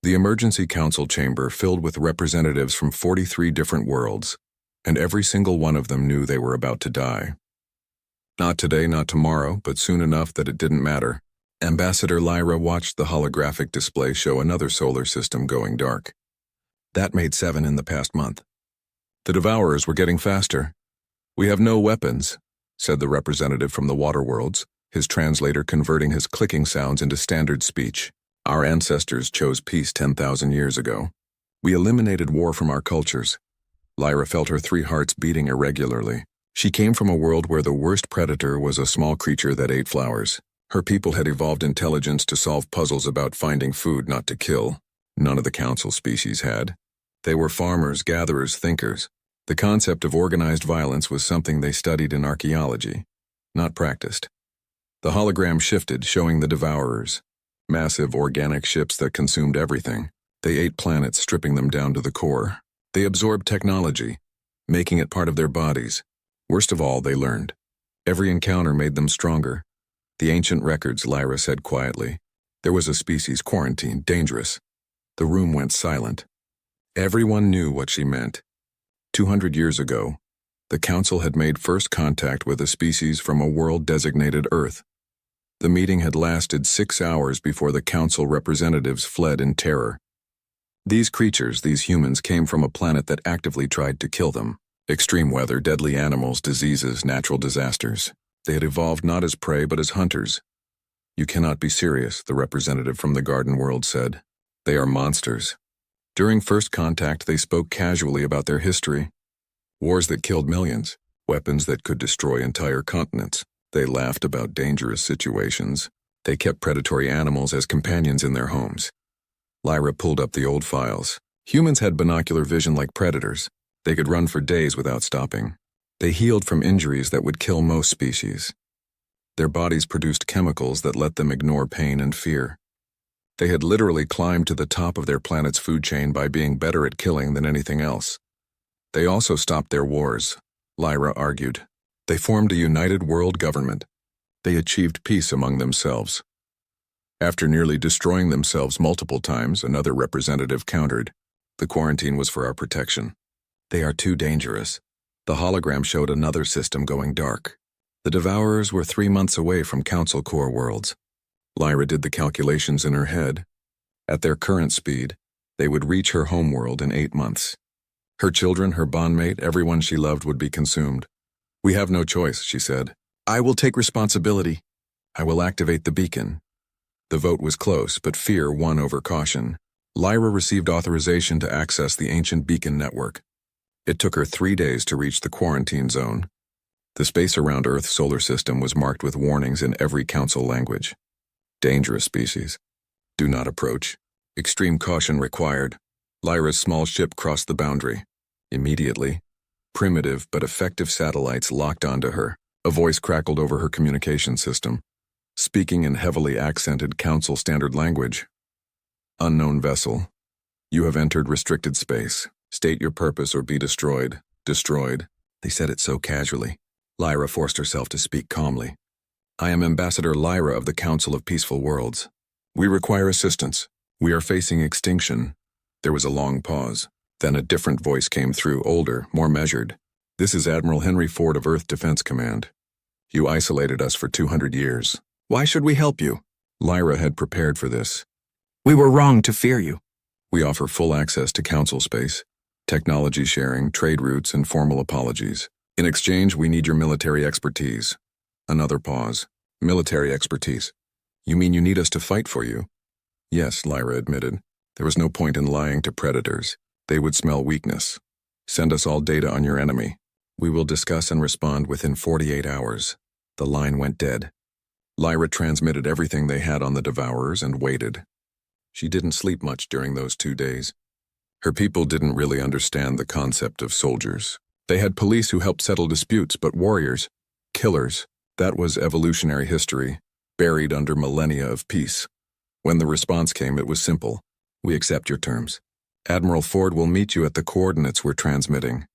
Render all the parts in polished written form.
The emergency council chamber filled with representatives from 43 different worlds, and every single one of them knew they were about to die. Not today, not tomorrow, but soon enough that it didn't matter. Ambassador Lyra watched the holographic display show another solar system going dark. That made 7 in the past month. The Devourers were getting faster. "We have no weapons," said the representative from the water worlds, his translator converting his clicking sounds into standard speech. "Our ancestors chose peace 10,000 years ago. We eliminated war from our cultures." Lyra felt her 3 hearts beating irregularly. She came from a world where the worst predator was a small creature that ate flowers. Her people had evolved intelligence to solve puzzles about finding food, not to kill. None of the council species had. They were farmers, gatherers, thinkers. The concept of organized violence was something they studied in archaeology, not practiced. The hologram shifted, showing the Devourers. Massive organic ships that consumed everything. They ate planets, stripping them down to the core. They absorbed technology, making it part of their bodies. Worst of all, they learned. Every encounter made them stronger. "The ancient records," Lyra said quietly. "There was a species quarantine, dangerous." The room went silent. Everyone knew what she meant. 200 years ago, the council had made first contact with a species from a world designated Earth. The meeting had lasted 6 hours before the council representatives fled in terror. These creatures, these humans, came from a planet that actively tried to kill them. Extreme weather, deadly animals, diseases, natural disasters. They had evolved not as prey but as hunters. "You cannot be serious," the representative from the garden world said. "They are monsters." During first contact, they spoke casually about their history. Wars that killed millions, weapons that could destroy entire continents. They laughed about dangerous situations. They kept predatory animals as companions in their homes. Lyra pulled up the old files. Humans had binocular vision like predators. They could run for days without stopping. They healed from injuries that would kill most species. Their bodies produced chemicals that let them ignore pain and fear. They had literally climbed to the top of their planet's food chain by being better at killing than anything else. They also stopped their wars, Lyra argued. They formed a united world government. They achieved peace among themselves. After nearly destroying themselves multiple times, another representative countered. "The quarantine was for our protection." "They are too dangerous." The hologram showed another system going dark. The Devourers were 3 months away from Council Core worlds. Lyra did the calculations in her head. At their current speed, they would reach her homeworld in 8 months. Her children, her bondmate, everyone she loved would be consumed. "We have no choice," she said. "I will take responsibility. I will activate the beacon." The vote was close, but fear won over caution. Lyra received authorization to access the ancient beacon network. It took her 3 days to reach the quarantine zone. The space around Earth's solar system was marked with warnings in every council language. Dangerous species. Do not approach. Extreme caution required. Lyra's small ship crossed the boundary. Immediately, primitive but effective satellites locked onto her. A voice crackled over her communication system, speaking in heavily accented council standard language. "Unknown vessel. You have entered restricted space. State your purpose or be destroyed." Destroyed. They said it so casually. Lyra forced herself to speak calmly. "I am Ambassador Lyra of the Council of Peaceful Worlds. We require assistance. We are facing extinction." There was a long pause. Then a different voice came through, older, more measured. "This is Admiral Henry Ford of Earth Defense Command. You isolated us for 200 years. Why should we help you?" Lyra had prepared for this. "We were wrong to fear you." "We offer full access to council space, technology sharing, trade routes, and formal apologies. In exchange, we need your military expertise." Another pause. "Military expertise. You mean you need us to fight for you?" "Yes," Lyra admitted. There was no point in lying to predators. They would smell weakness. "Send us all data on your enemy. We will discuss and respond within 48 hours. The line went dead. Lyra transmitted everything they had on the Devourers and waited. She didn't sleep much during those 2 days. Her people didn't really understand the concept of soldiers. They had police who helped settle disputes, but warriors, killers, that was evolutionary history, buried under millennia of peace. When the response came, it was simple. "We accept your terms. Admiral Ford will meet you at the coordinates we're transmitting.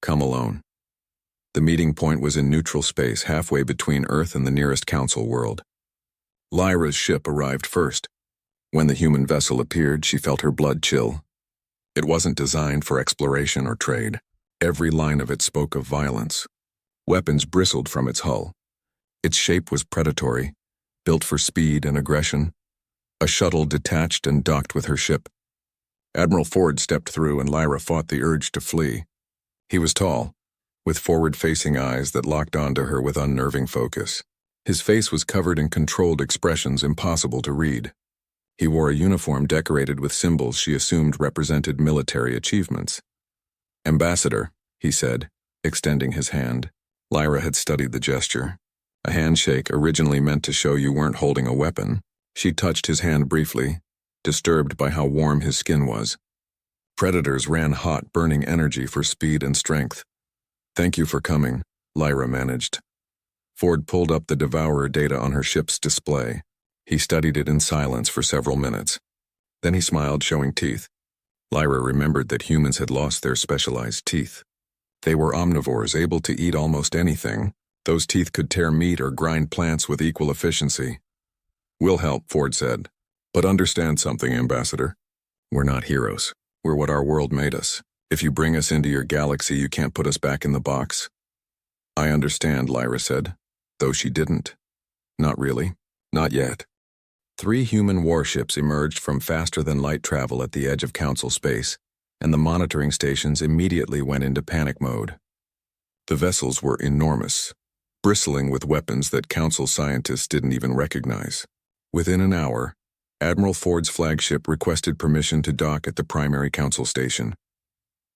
Come alone." The meeting point was in neutral space, halfway between Earth and the nearest council world. Lyra's ship arrived first. When the human vessel appeared, she felt her blood chill. It wasn't designed for exploration or trade. Every line of it spoke of violence. Weapons bristled from its hull. Its shape was predatory, built for speed and aggression. A shuttle detached and docked with her ship. Admiral Ford stepped through and Lyra fought the urge to flee. He was tall, with forward-facing eyes that locked onto her with unnerving focus. His face was covered in controlled expressions impossible to read. He wore a uniform decorated with symbols she assumed represented military achievements. "Ambassador," he said, extending his hand. Lyra had studied the gesture. A handshake originally meant to show you weren't holding a weapon. She touched his hand briefly, disturbed by how warm his skin was. Predators ran hot, burning energy for speed and strength. "Thank you for coming," Lyra managed. Ford pulled up the Devourer data on her ship's display. He studied it in silence for several minutes. Then he smiled, showing teeth. Lyra remembered that humans had lost their specialized teeth. They were omnivores, able to eat almost anything. Those teeth could tear meat or grind plants with equal efficiency. "We'll help," Ford said. "But understand something, Ambassador. We're not heroes. We're what our world made us. If you bring us into your galaxy, you can't put us back in the box." "I understand," Lyra said, though she didn't. Not really. Not yet. 3 human warships emerged from faster-than-light travel at the edge of Council space, and the monitoring stations immediately went into panic mode. The vessels were enormous, bristling with weapons that Council scientists didn't even recognize. Within an hour, Admiral Ford's flagship requested permission to dock at the primary Council station.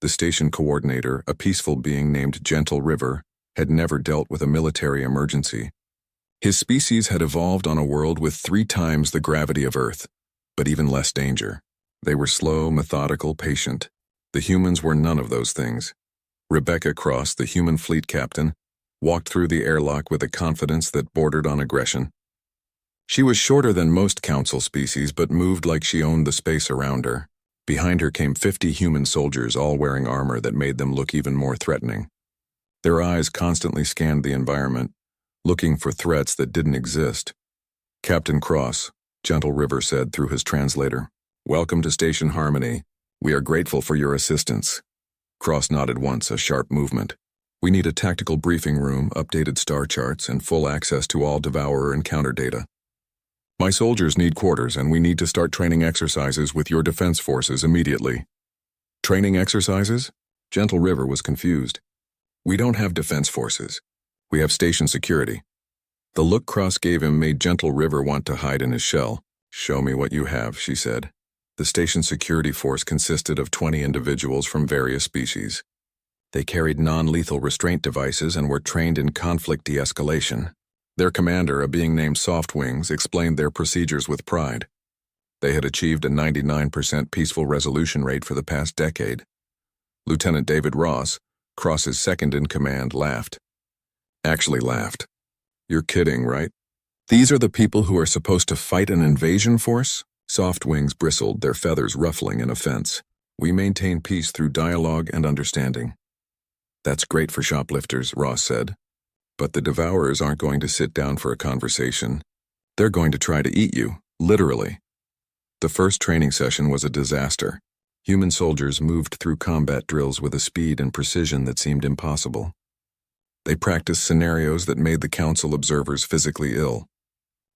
The station coordinator, a peaceful being named Gentle River, had never dealt with a military emergency. His species had evolved on a world with 3 times the gravity of Earth, but even less danger. They were slow, methodical, patient. The humans were none of those things. Rebecca Cross, the human fleet captain, walked through the airlock with a confidence that bordered on aggression. She was shorter than most Council species, but moved like she owned the space around her. Behind her came 50 human soldiers, all wearing armor that made them look even more threatening. Their eyes constantly scanned the environment, looking for threats that didn't exist. "Captain Cross," Gentle River said through his translator, "welcome to Station Harmony. We are grateful for your assistance." Cross nodded once, a sharp movement. "We need a tactical briefing room, updated star charts, and full access to all Devourer encounter data. My soldiers need quarters, and we need to start training exercises with your defense forces immediately." "Training exercises?" Gentle River was confused. "We don't have defense forces. We have station security." The look Cross gave him made Gentle River want to hide in his shell. "Show me what you have," she said. The station security force consisted of 20 individuals from various species. They carried non-lethal restraint devices and were trained in conflict de-escalation. Their commander, a being named Softwings, explained their procedures with pride. They had achieved a 99% peaceful resolution rate for the past decade. Lieutenant David Ross, Cross's second-in-command, laughed. Actually laughed. "You're kidding, right? These are the people who are supposed to fight an invasion force?" Softwings bristled, their feathers ruffling in offense. "We maintain peace through dialogue and understanding." "That's great for shoplifters," Ross said. "But the Devourers aren't going to sit down for a conversation. They're going to try to eat you, literally." The first training session was a disaster. Human soldiers moved through combat drills with a speed and precision that seemed impossible. They practiced scenarios that made the Council observers physically ill.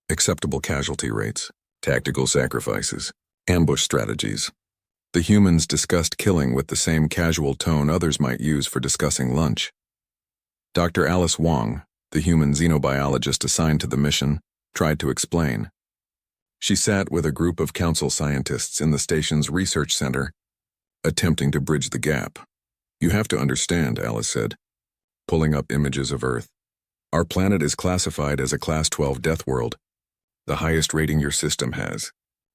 Acceptable casualty rates, tactical sacrifices, ambush strategies. The humans discussed killing with the same casual tone others might use for discussing lunch. Dr. Alice Wong, the human xenobiologist assigned to the mission, tried to explain. She sat with a group of Council scientists in the station's research center, attempting to bridge the gap. "You have to understand," Alice said, pulling up images of Earth. "Our planet is classified as a Class 12 death world, the highest rating your system has.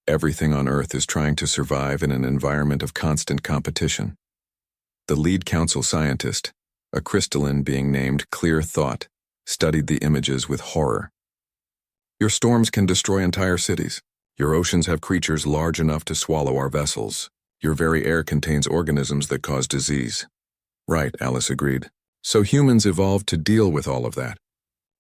Everything on Earth is trying to survive in an environment of constant competition." The lead Council scientist, a crystalline being named Clear Thought, studied the images with horror. "Your storms can destroy entire cities. Your oceans have creatures large enough to swallow our vessels. Your very air contains organisms that cause disease." "Right," Alice agreed. "So humans evolved to deal with all of that.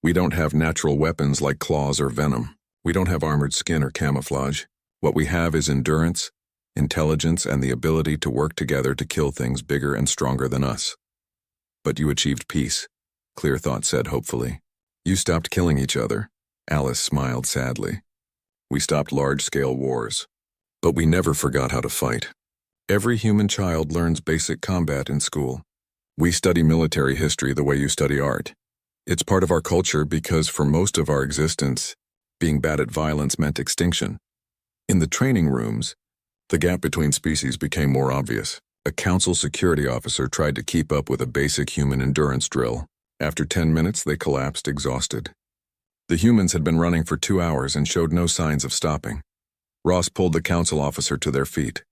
We don't have natural weapons like claws or venom. We don't have armored skin or camouflage. What we have is endurance, intelligence, and the ability to work together to kill things bigger and stronger than us. But you achieved peace, Clear Thought said hopefully. You stopped killing each other. Alice smiled sadly. We stopped large-scale wars. But we never forgot how to fight. Every human child learns basic combat in school. We study military history the way you study art. It's part of our culture because for most of our existence, being bad at violence meant extinction. In the training rooms, the gap between species became more obvious. A council security officer tried to keep up with a basic human endurance drill. After 10 minutes, they collapsed exhausted. The humans had been running for 2 hours and showed no signs of stopping. Ross pulled the council officer to their feet.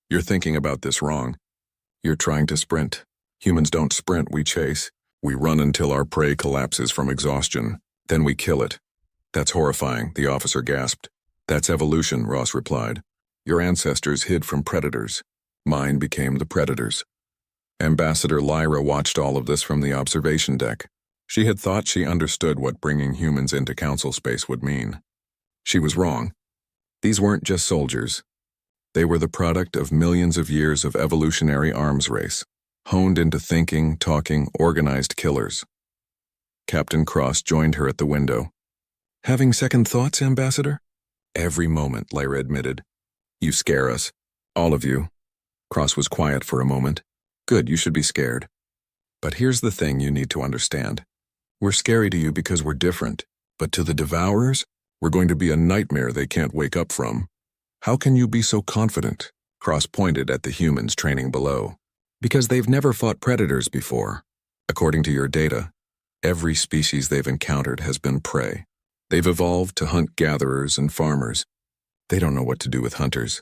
You're thinking about this wrong. You're trying to sprint. Humans don't sprint, we chase. We run until our prey collapses from exhaustion. Then we kill it. That's horrifying, the officer gasped. That's evolution, Ross replied. Your ancestors hid from predators. Mine became the predators. Ambassador Lyra watched all of this from the observation deck. She had thought she understood what bringing humans into council space would mean. She was wrong. These weren't just soldiers. They were the product of millions of years of evolutionary arms race, honed into thinking, talking, organized killers. Captain Cross joined her at the window. Having second thoughts, Ambassador? Every moment, Lyra admitted. You scare us. All of you. Cross was quiet for a moment. Good, you should be scared. But here's the thing you need to understand. We're scary to you because we're different, but to the Devourers, we're going to be a nightmare they can't wake up from. How can you be so confident? Cross pointed at the humans training below. Because they've never fought predators before. According to your data, every species they've encountered has been prey. They've evolved to hunt gatherers and farmers. They don't know what to do with hunters.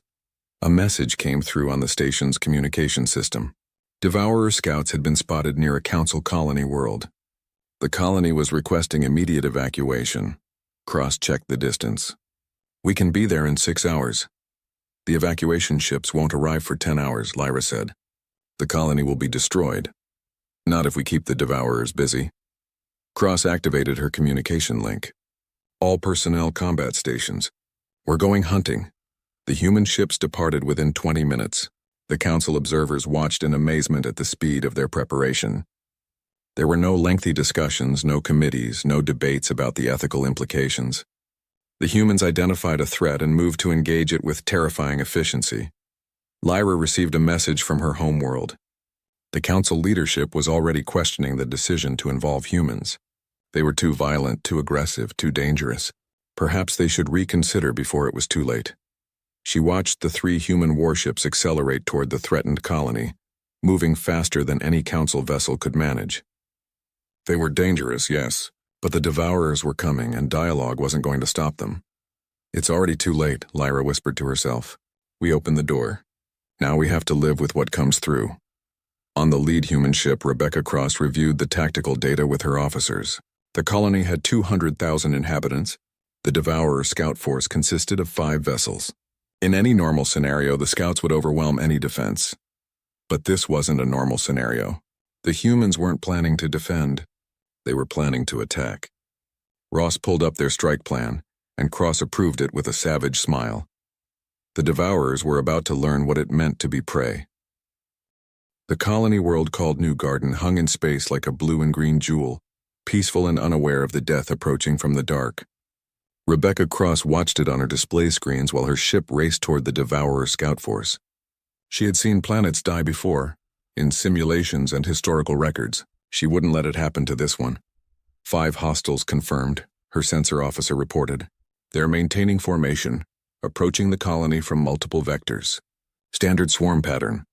A message came through on the station's communication system. Devourer scouts had been spotted near a council colony world. The colony was requesting immediate evacuation. Cross-checked the distance. We can be there in 6 hours. The evacuation ships won't arrive for 10 hours, Lyra said. The colony will be destroyed. Not if we keep the Devourers busy. Cross activated her communication link. All personnel combat stations. We're going hunting. The human ships departed within 20 minutes. The council observers watched in amazement at the speed of their preparation. There were no lengthy discussions, no committees, no debates about the ethical implications. The humans identified a threat and moved to engage it with terrifying efficiency. Lyra received a message from her homeworld. The council leadership was already questioning the decision to involve humans. They were too violent, too aggressive, too dangerous. Perhaps they should reconsider before it was too late. She watched the 3 human warships accelerate toward the threatened colony, moving faster than any council vessel could manage. They were dangerous, yes, but the Devourers were coming and dialogue wasn't going to stop them. It's already too late, Lyra whispered to herself. We opened the door. Now we have to live with what comes through. On the lead human ship, Rebecca Cross reviewed the tactical data with her officers. The colony had 200,000 inhabitants. The Devourer scout force consisted of 5 vessels. In any normal scenario, the scouts would overwhelm any defense. But this wasn't a normal scenario. The humans weren't planning to defend. They were planning to attack. Ross pulled up their strike plan, and Cross approved it with a savage smile. The Devourers were about to learn what it meant to be prey. The colony world called New Garden hung in space like a blue and green jewel, peaceful and unaware of the death approaching from the dark. Rebecca Cross watched it on her display screens while her ship raced toward the Devourer scout force. She had seen planets die before, in simulations and historical records. She wouldn't let it happen to this one. 5 hostiles confirmed, her sensor officer reported. They're maintaining formation, approaching the colony from multiple vectors. Standard swarm pattern.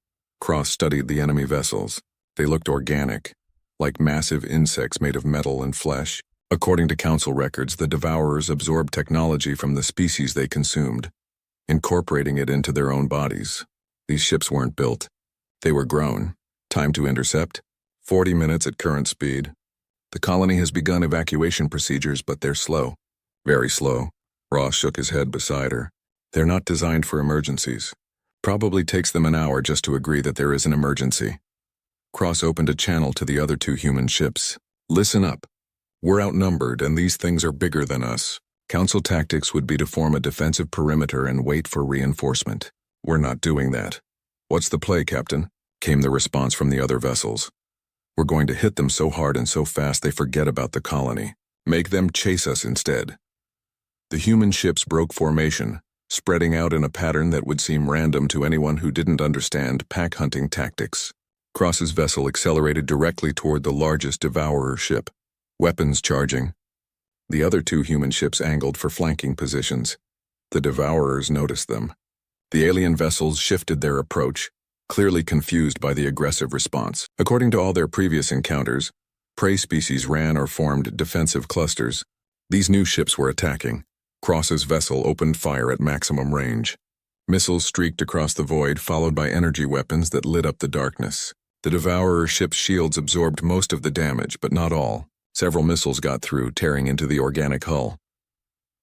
Cross studied the enemy vessels. They looked organic, like massive insects made of metal and flesh. According to council records, the Devourers absorbed technology from the species they consumed, incorporating it into their own bodies. These ships weren't built. They were grown. Time to intercept? 40 minutes at current speed. The colony has begun evacuation procedures, but they're slow. Very slow. Ross shook his head beside her. They're not designed for emergencies. Probably takes them an hour just to agree that there is an emergency. Cross opened a channel to the other 2 human ships. Listen up. We're outnumbered, and these things are bigger than us. Council tactics would be to form a defensive perimeter and wait for reinforcement. We're not doing that. What's the play, Captain? Came the response from the other vessels. We're going to hit them so hard and so fast they forget about the colony. Make them chase us instead. The human ships broke formation, spreading out in a pattern that would seem random to anyone who didn't understand pack hunting tactics. Cross's vessel accelerated directly toward the largest Devourer ship, weapons charging. The other two human ships angled for flanking positions. The Devourers noticed them. The alien vessels shifted their approach, clearly confused by the aggressive response. According to all their previous encounters, prey species ran or formed defensive clusters. These new ships were attacking. Cross's vessel opened fire at maximum range. Missiles streaked across the void, followed by energy weapons that lit up the darkness. The Devourer ship's shields absorbed most of the damage, but not all. Several missiles got through, tearing into the organic hull.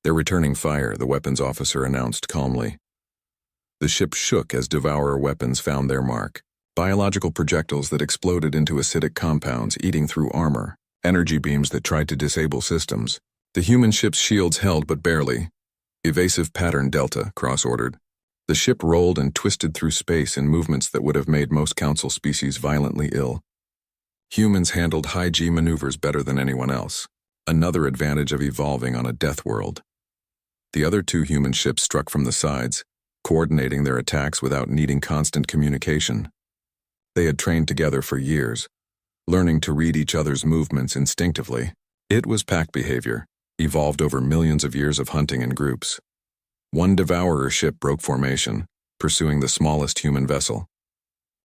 They're returning fire, the weapons officer announced calmly. The ship shook as Devourer weapons found their mark. Biological projectiles that exploded into acidic compounds, eating through armor. Energy beams that tried to disable systems. The human ship's shields held, but barely. Evasive pattern Delta, Cross ordered. The ship rolled and twisted through space in movements that would have made most Council species violently ill. Humans handled high-G maneuvers better than anyone else. Another advantage of evolving on a death world. The other two human ships struck from the sides, coordinating their attacks without needing constant communication. They had trained together for years, learning to read each other's movements instinctively. It was pack behavior, evolved over millions of years of hunting in groups. One Devourer ship broke formation, pursuing the smallest human vessel.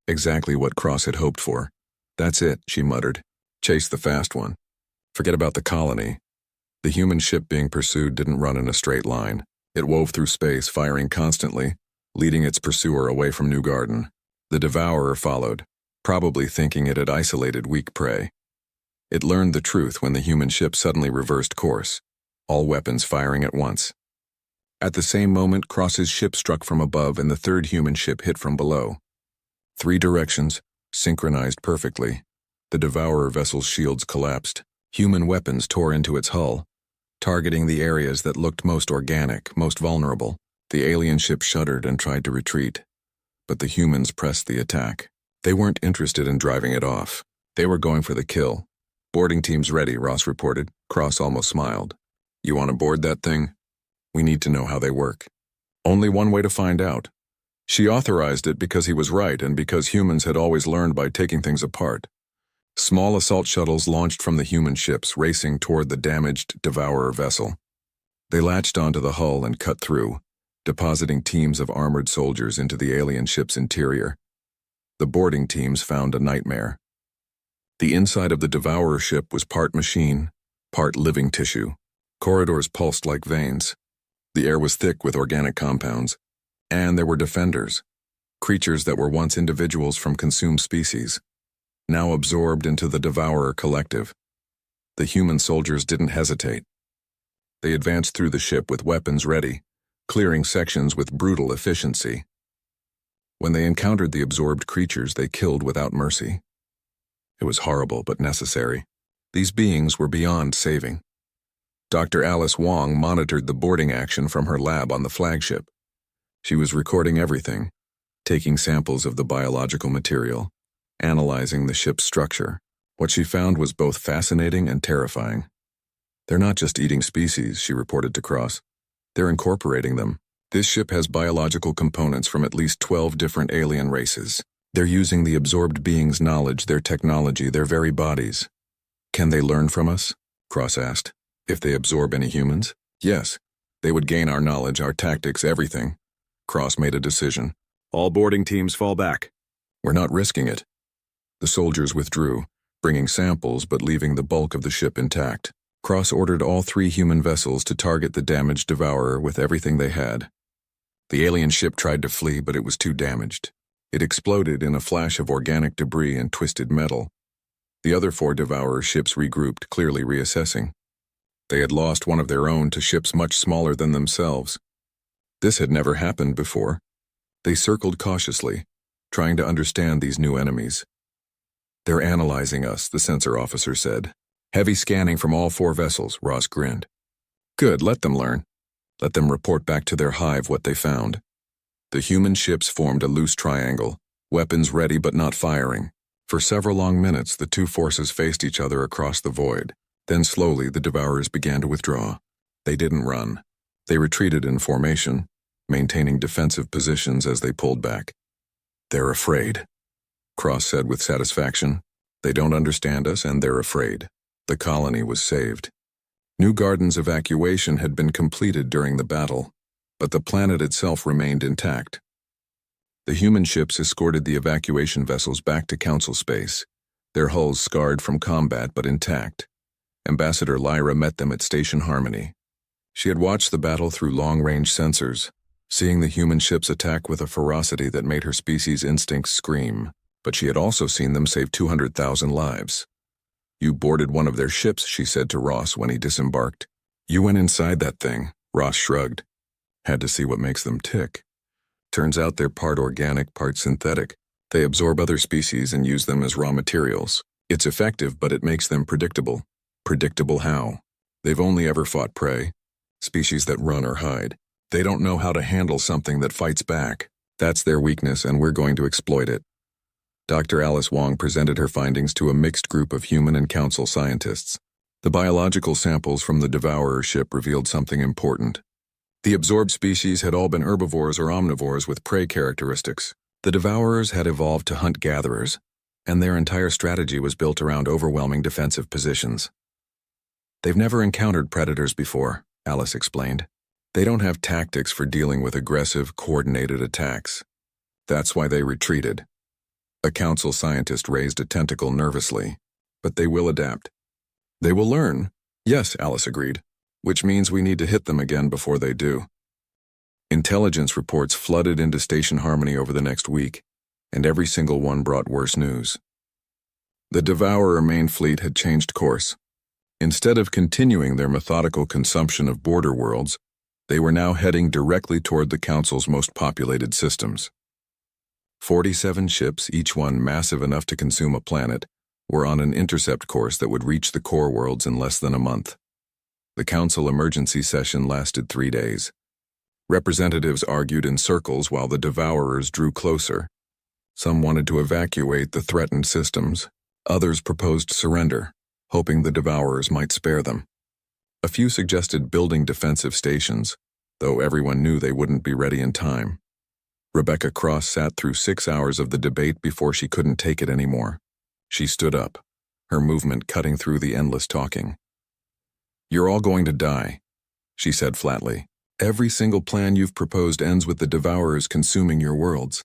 Exactly what Cross had hoped for. That's it, she muttered. Chase the fast one. Forget about the colony. The human ship being pursued didn't run in a straight line. It wove through space, firing constantly, leading its pursuer away from New Garden. The Devourer followed, probably thinking it had isolated weak prey. It learned the truth when the human ship suddenly reversed course, all weapons firing at once. At the same moment, Cross's ship struck from above and the third human ship hit from below. 3 directions, synchronized perfectly. The Devourer vessel's shields collapsed. Human weapons tore into its hull, targeting the areas that looked most organic, most vulnerable. The alien ship shuddered and tried to retreat, but the humans pressed the attack. They weren't interested in driving it off. They were going for the kill. Boarding team's ready, Ross reported. Cross almost smiled. You want to board that thing? We need to know how they work. Only one way to find out. She authorized it because he was right and because humans had always learned by taking things apart. Small assault shuttles launched from the human ships, racing toward the damaged Devourer vessel. They latched onto the hull and cut through, depositing teams of armored soldiers into the alien ship's interior. The boarding teams found a nightmare. The inside of the Devourer ship was part machine, part living tissue. Corridors pulsed like veins. The air was thick with organic compounds. And there were defenders, creatures that were once individuals from consumed species, now absorbed into the Devourer collective. The human soldiers didn't hesitate. They advanced through the ship with weapons ready, clearing sections with brutal efficiency. When they encountered the absorbed creatures, they killed without mercy. It was horrible but necessary. These beings were beyond saving. Dr. Alice Wong monitored the boarding action from her lab on the flagship. She was recording everything, taking samples of the biological material, analyzing the ship's structure. What she found was both fascinating and terrifying. They're not just eating species, she reported to Cross. They're incorporating them. This ship has biological components from at least 12 different alien races. They're using the absorbed beings' knowledge, their technology, their very bodies. Can they learn from us? Cross asked. If they absorb any humans? Yes. They would gain our knowledge, our tactics, everything. Cross made a decision. All boarding teams fall back. We're not risking it. The soldiers withdrew, bringing samples but leaving the bulk of the ship intact. Cross ordered all 3 human vessels to target the damaged Devourer with everything they had. The alien ship tried to flee, but it was too damaged. It exploded in a flash of organic debris and twisted metal. The other 4 Devourer ships regrouped, clearly reassessing. They had lost one of their own to ships much smaller than themselves. This had never happened before. They circled cautiously, trying to understand these new enemies. They're analyzing us, the sensor officer said. Heavy scanning from all 4 vessels, Ross grinned. Good, let them learn. Let them report back to their hive what they found. The human ships formed a loose triangle, weapons ready but not firing. For several long minutes, the two forces faced each other across the void. Then slowly, the Devourers began to withdraw. They didn't run. They retreated in formation, maintaining defensive positions as they pulled back. They're afraid, Cross said with satisfaction. They don't understand us and they're afraid. The colony was saved. New Garden's evacuation had been completed during the battle, but the planet itself remained intact. The human ships escorted the evacuation vessels back to Council space, their hulls scarred from combat but intact. Ambassador Lyra met them at Station Harmony. She had watched the battle through long-range sensors, seeing the human ships attack with a ferocity that made her species' instincts scream, but she had also seen them save 200,000 lives. You boarded one of their ships, she said to Ross when he disembarked. You went inside that thing, Ross shrugged. Had to see what makes them tick. Turns out they're part organic, part synthetic. They absorb other species and use them as raw materials. It's effective, but it makes them predictable. Predictable how? They've only ever fought prey, species that run or hide. They don't know how to handle something that fights back. That's their weakness, and we're going to exploit it. Dr. Alice Wong presented her findings to a mixed group of human and council scientists. The biological samples from the Devourer ship revealed something important. The absorbed species had all been herbivores or omnivores with prey characteristics. The Devourers had evolved to hunt-gatherers, and their entire strategy was built around overwhelming defensive positions. They've never encountered predators before, Alice explained. They don't have tactics for dealing with aggressive, coordinated attacks. That's why they retreated. A council scientist raised a tentacle nervously. But they will adapt. They will learn. Yes, Alice agreed. Which means we need to hit them again before they do. Intelligence reports flooded into Station Harmony over the next week, and every single one brought worse news. The Devourer main fleet had changed course. Instead of continuing their methodical consumption of border worlds, they were now heading directly toward the Council's most populated systems. 47 ships, each one massive enough to consume a planet, were on an intercept course that would reach the core worlds in less than a month. The Council emergency session lasted 3 days. Representatives argued in circles while the Devourers drew closer. Some wanted to evacuate the threatened systems. Others proposed surrender, hoping the Devourers might spare them. A few suggested building defensive stations, though everyone knew they wouldn't be ready in time. Rebecca Cross sat through 6 hours of the debate before she couldn't take it anymore. She stood up, her movement cutting through the endless talking. You're all going to die, she said flatly. Every single plan you've proposed ends with the Devourers consuming your worlds.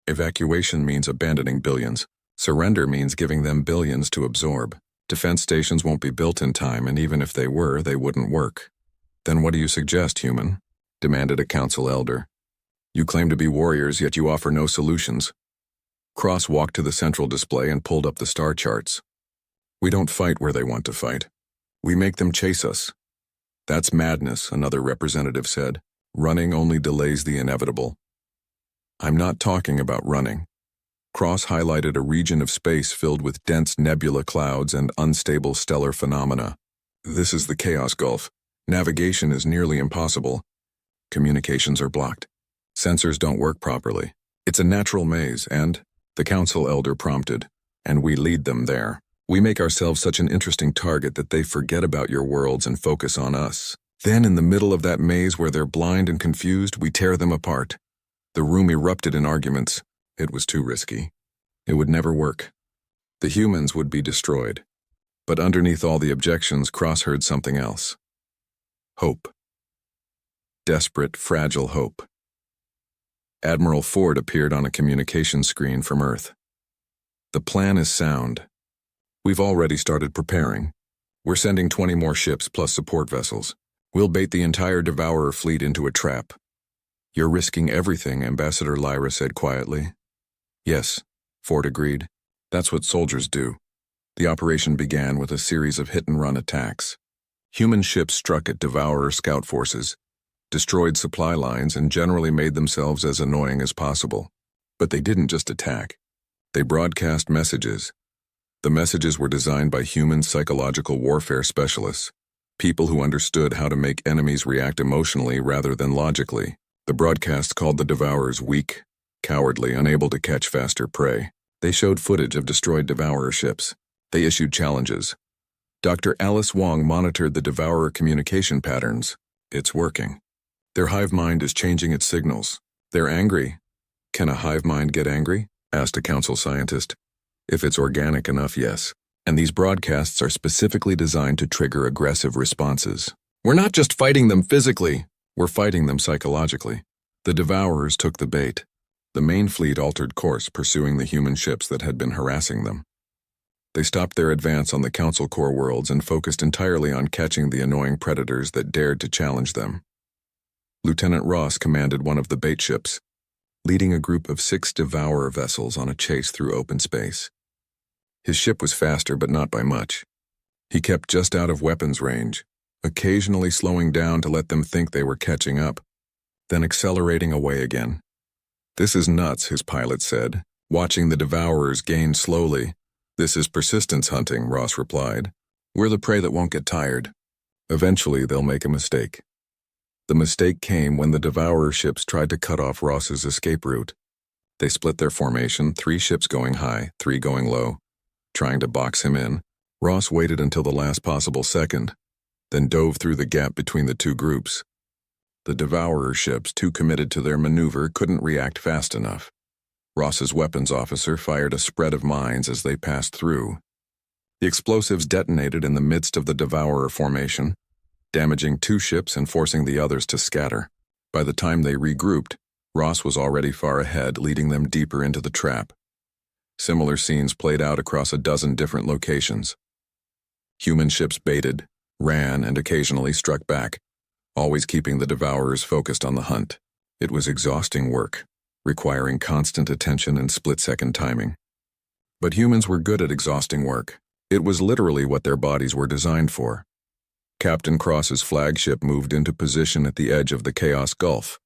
Evacuation means abandoning billions. Surrender means giving them billions to absorb. Defense stations won't be built in time, and even if they were, they wouldn't work. Then what do you suggest, human? Demanded a council elder. You claim to be warriors, yet you offer no solutions. Cross walked to the central display and pulled up the star charts. We don't fight where they want to fight. We make them chase us. That's madness, another representative said. Running only delays the inevitable. I'm not talking about running. Cross highlighted a region of space filled with dense nebula clouds and unstable stellar phenomena. This is the Chaos Gulf. Navigation is nearly impossible. Communications are blocked. Sensors don't work properly. It's a natural maze, and, the council elder prompted, and we lead them there. We make ourselves such an interesting target that they forget about your worlds and focus on us. Then, in the middle of that maze where they're blind and confused, we tear them apart. The room erupted in arguments. It was too risky. It would never work. The humans would be destroyed. But underneath all the objections, Cross heard something else. Hope. Desperate, fragile hope. Admiral Ford appeared on a communications screen from Earth. The plan is sound. We've already started preparing. We're sending 20 more ships plus support vessels. We'll bait the entire Devourer fleet into a trap. You're risking everything, Ambassador Lyra said quietly. Yes, Ford agreed. That's what soldiers do. The operation began with a series of hit-and-run attacks. Human ships struck at Devourer scout forces, destroyed supply lines, and generally made themselves as annoying as possible. But they didn't just attack. They broadcast messages. The messages were designed by human psychological warfare specialists. People who understood how to make enemies react emotionally rather than logically. The broadcast called the Devourers weak, cowardly, unable to catch faster prey. They showed footage of destroyed Devourer ships. They issued challenges. Dr. Alice Wong monitored the Devourer communication patterns. It's working. Their hive mind is changing its signals. They're angry. Can a hive mind get angry? Asked a council scientist. If it's organic enough, yes. And these broadcasts are specifically designed to trigger aggressive responses. We're not just fighting them physically, we're fighting them psychologically. The Devourers took the bait. The main fleet altered course, pursuing the human ships that had been harassing them. They stopped their advance on the Council core worlds and focused entirely on catching the annoying predators that dared to challenge them. Lieutenant Ross commanded one of the bait ships, leading a group of 6 Devourer vessels on a chase through open space. His ship was faster, but not by much. He kept just out of weapons range, occasionally slowing down to let them think they were catching up, then accelerating away again. "This is nuts," his pilot said, watching the Devourers gain slowly. "This is persistence hunting," Ross replied. "We're the prey that won't get tired. Eventually, they'll make a mistake." The mistake came when the Devourer ships tried to cut off Ross's escape route. They split their formation, 3 ships going high, 3 going low. Trying to box him in, Ross waited until the last possible second, then dove through the gap between the 2 groups. The Devourer ships, too committed to their maneuver, couldn't react fast enough. Ross's weapons officer fired a spread of mines as they passed through. The explosives detonated in the midst of the Devourer formation, damaging 2 ships and forcing the others to scatter. By the time they regrouped, Ross was already far ahead, leading them deeper into the trap. Similar scenes played out across a dozen different locations. Human ships baited, ran, and occasionally struck back, always keeping the Devourers focused on the hunt. It was exhausting work, requiring constant attention and split-second timing. But humans were good at exhausting work. It was literally what their bodies were designed for. Captain Cross's flagship moved into position at the edge of the Chaos Gulf.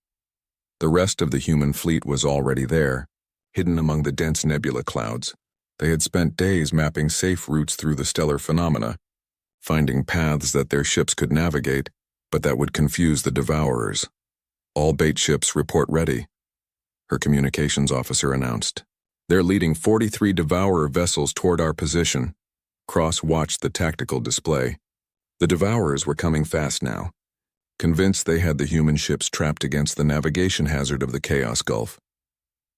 The rest of the human fleet was already there, hidden among the dense nebula clouds. They had spent days mapping safe routes through the stellar phenomena, finding paths that their ships could navigate, but that would confuse the Devourers. "All bait ships report ready," her communications officer announced. "They're leading 43 Devourer vessels toward our position." Cross watched the tactical display. The Devourers were coming fast now, convinced they had the human ships trapped against the navigation hazard of the Chaos Gulf.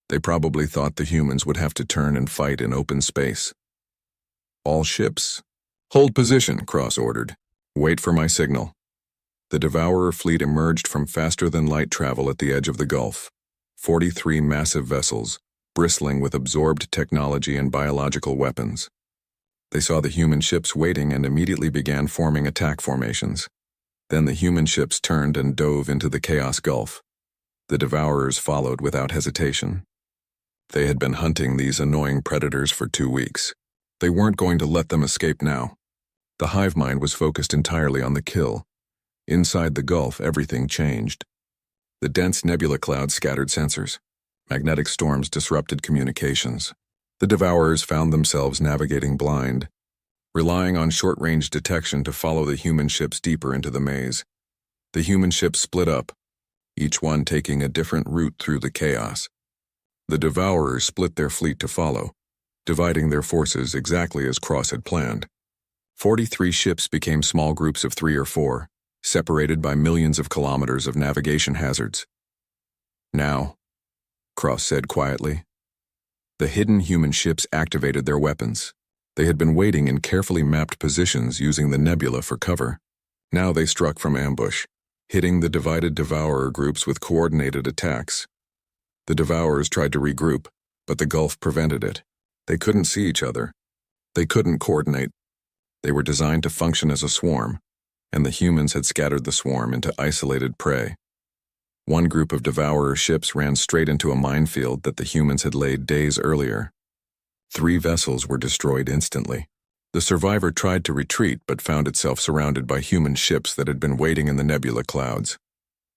They probably thought the humans would have to turn and fight in open space. "All ships, hold position," Cross ordered. "Wait for my signal." The Devourer fleet emerged from faster-than-light travel at the edge of the Gulf. 43 massive vessels, bristling with absorbed technology and biological weapons. They saw the human ships waiting and immediately began forming attack formations. Then the human ships turned and dove into the Chaos Gulf. The Devourers followed without hesitation. They had been hunting these annoying predators for 2 weeks. They weren't going to let them escape now. The hive mind was focused entirely on the kill. Inside the Gulf, everything changed. The dense nebula clouds scattered sensors. Magnetic storms disrupted communications. The Devourers found themselves navigating blind, relying on short-range detection to follow the human ships deeper into the maze. The human ships split up, each one taking a different route through the chaos. The Devourers split their fleet to follow, dividing their forces exactly as Cross had planned. 43 ships became small groups of 3 or 4, separated by millions of kilometers of navigation hazards. "Now," Cross said quietly. The hidden human ships activated their weapons. They had been waiting in carefully mapped positions using the nebula for cover. Now they struck from ambush, hitting the divided Devourer groups with coordinated attacks. The Devourers tried to regroup, but the Gulf prevented it. They couldn't see each other. They couldn't coordinate. They were designed to function as a swarm, and the humans had scattered the swarm into isolated prey. One group of Devourer ships ran straight into a minefield that the humans had laid days earlier. 3 vessels were destroyed instantly. The survivor tried to retreat but found itself surrounded by human ships that had been waiting in the nebula clouds.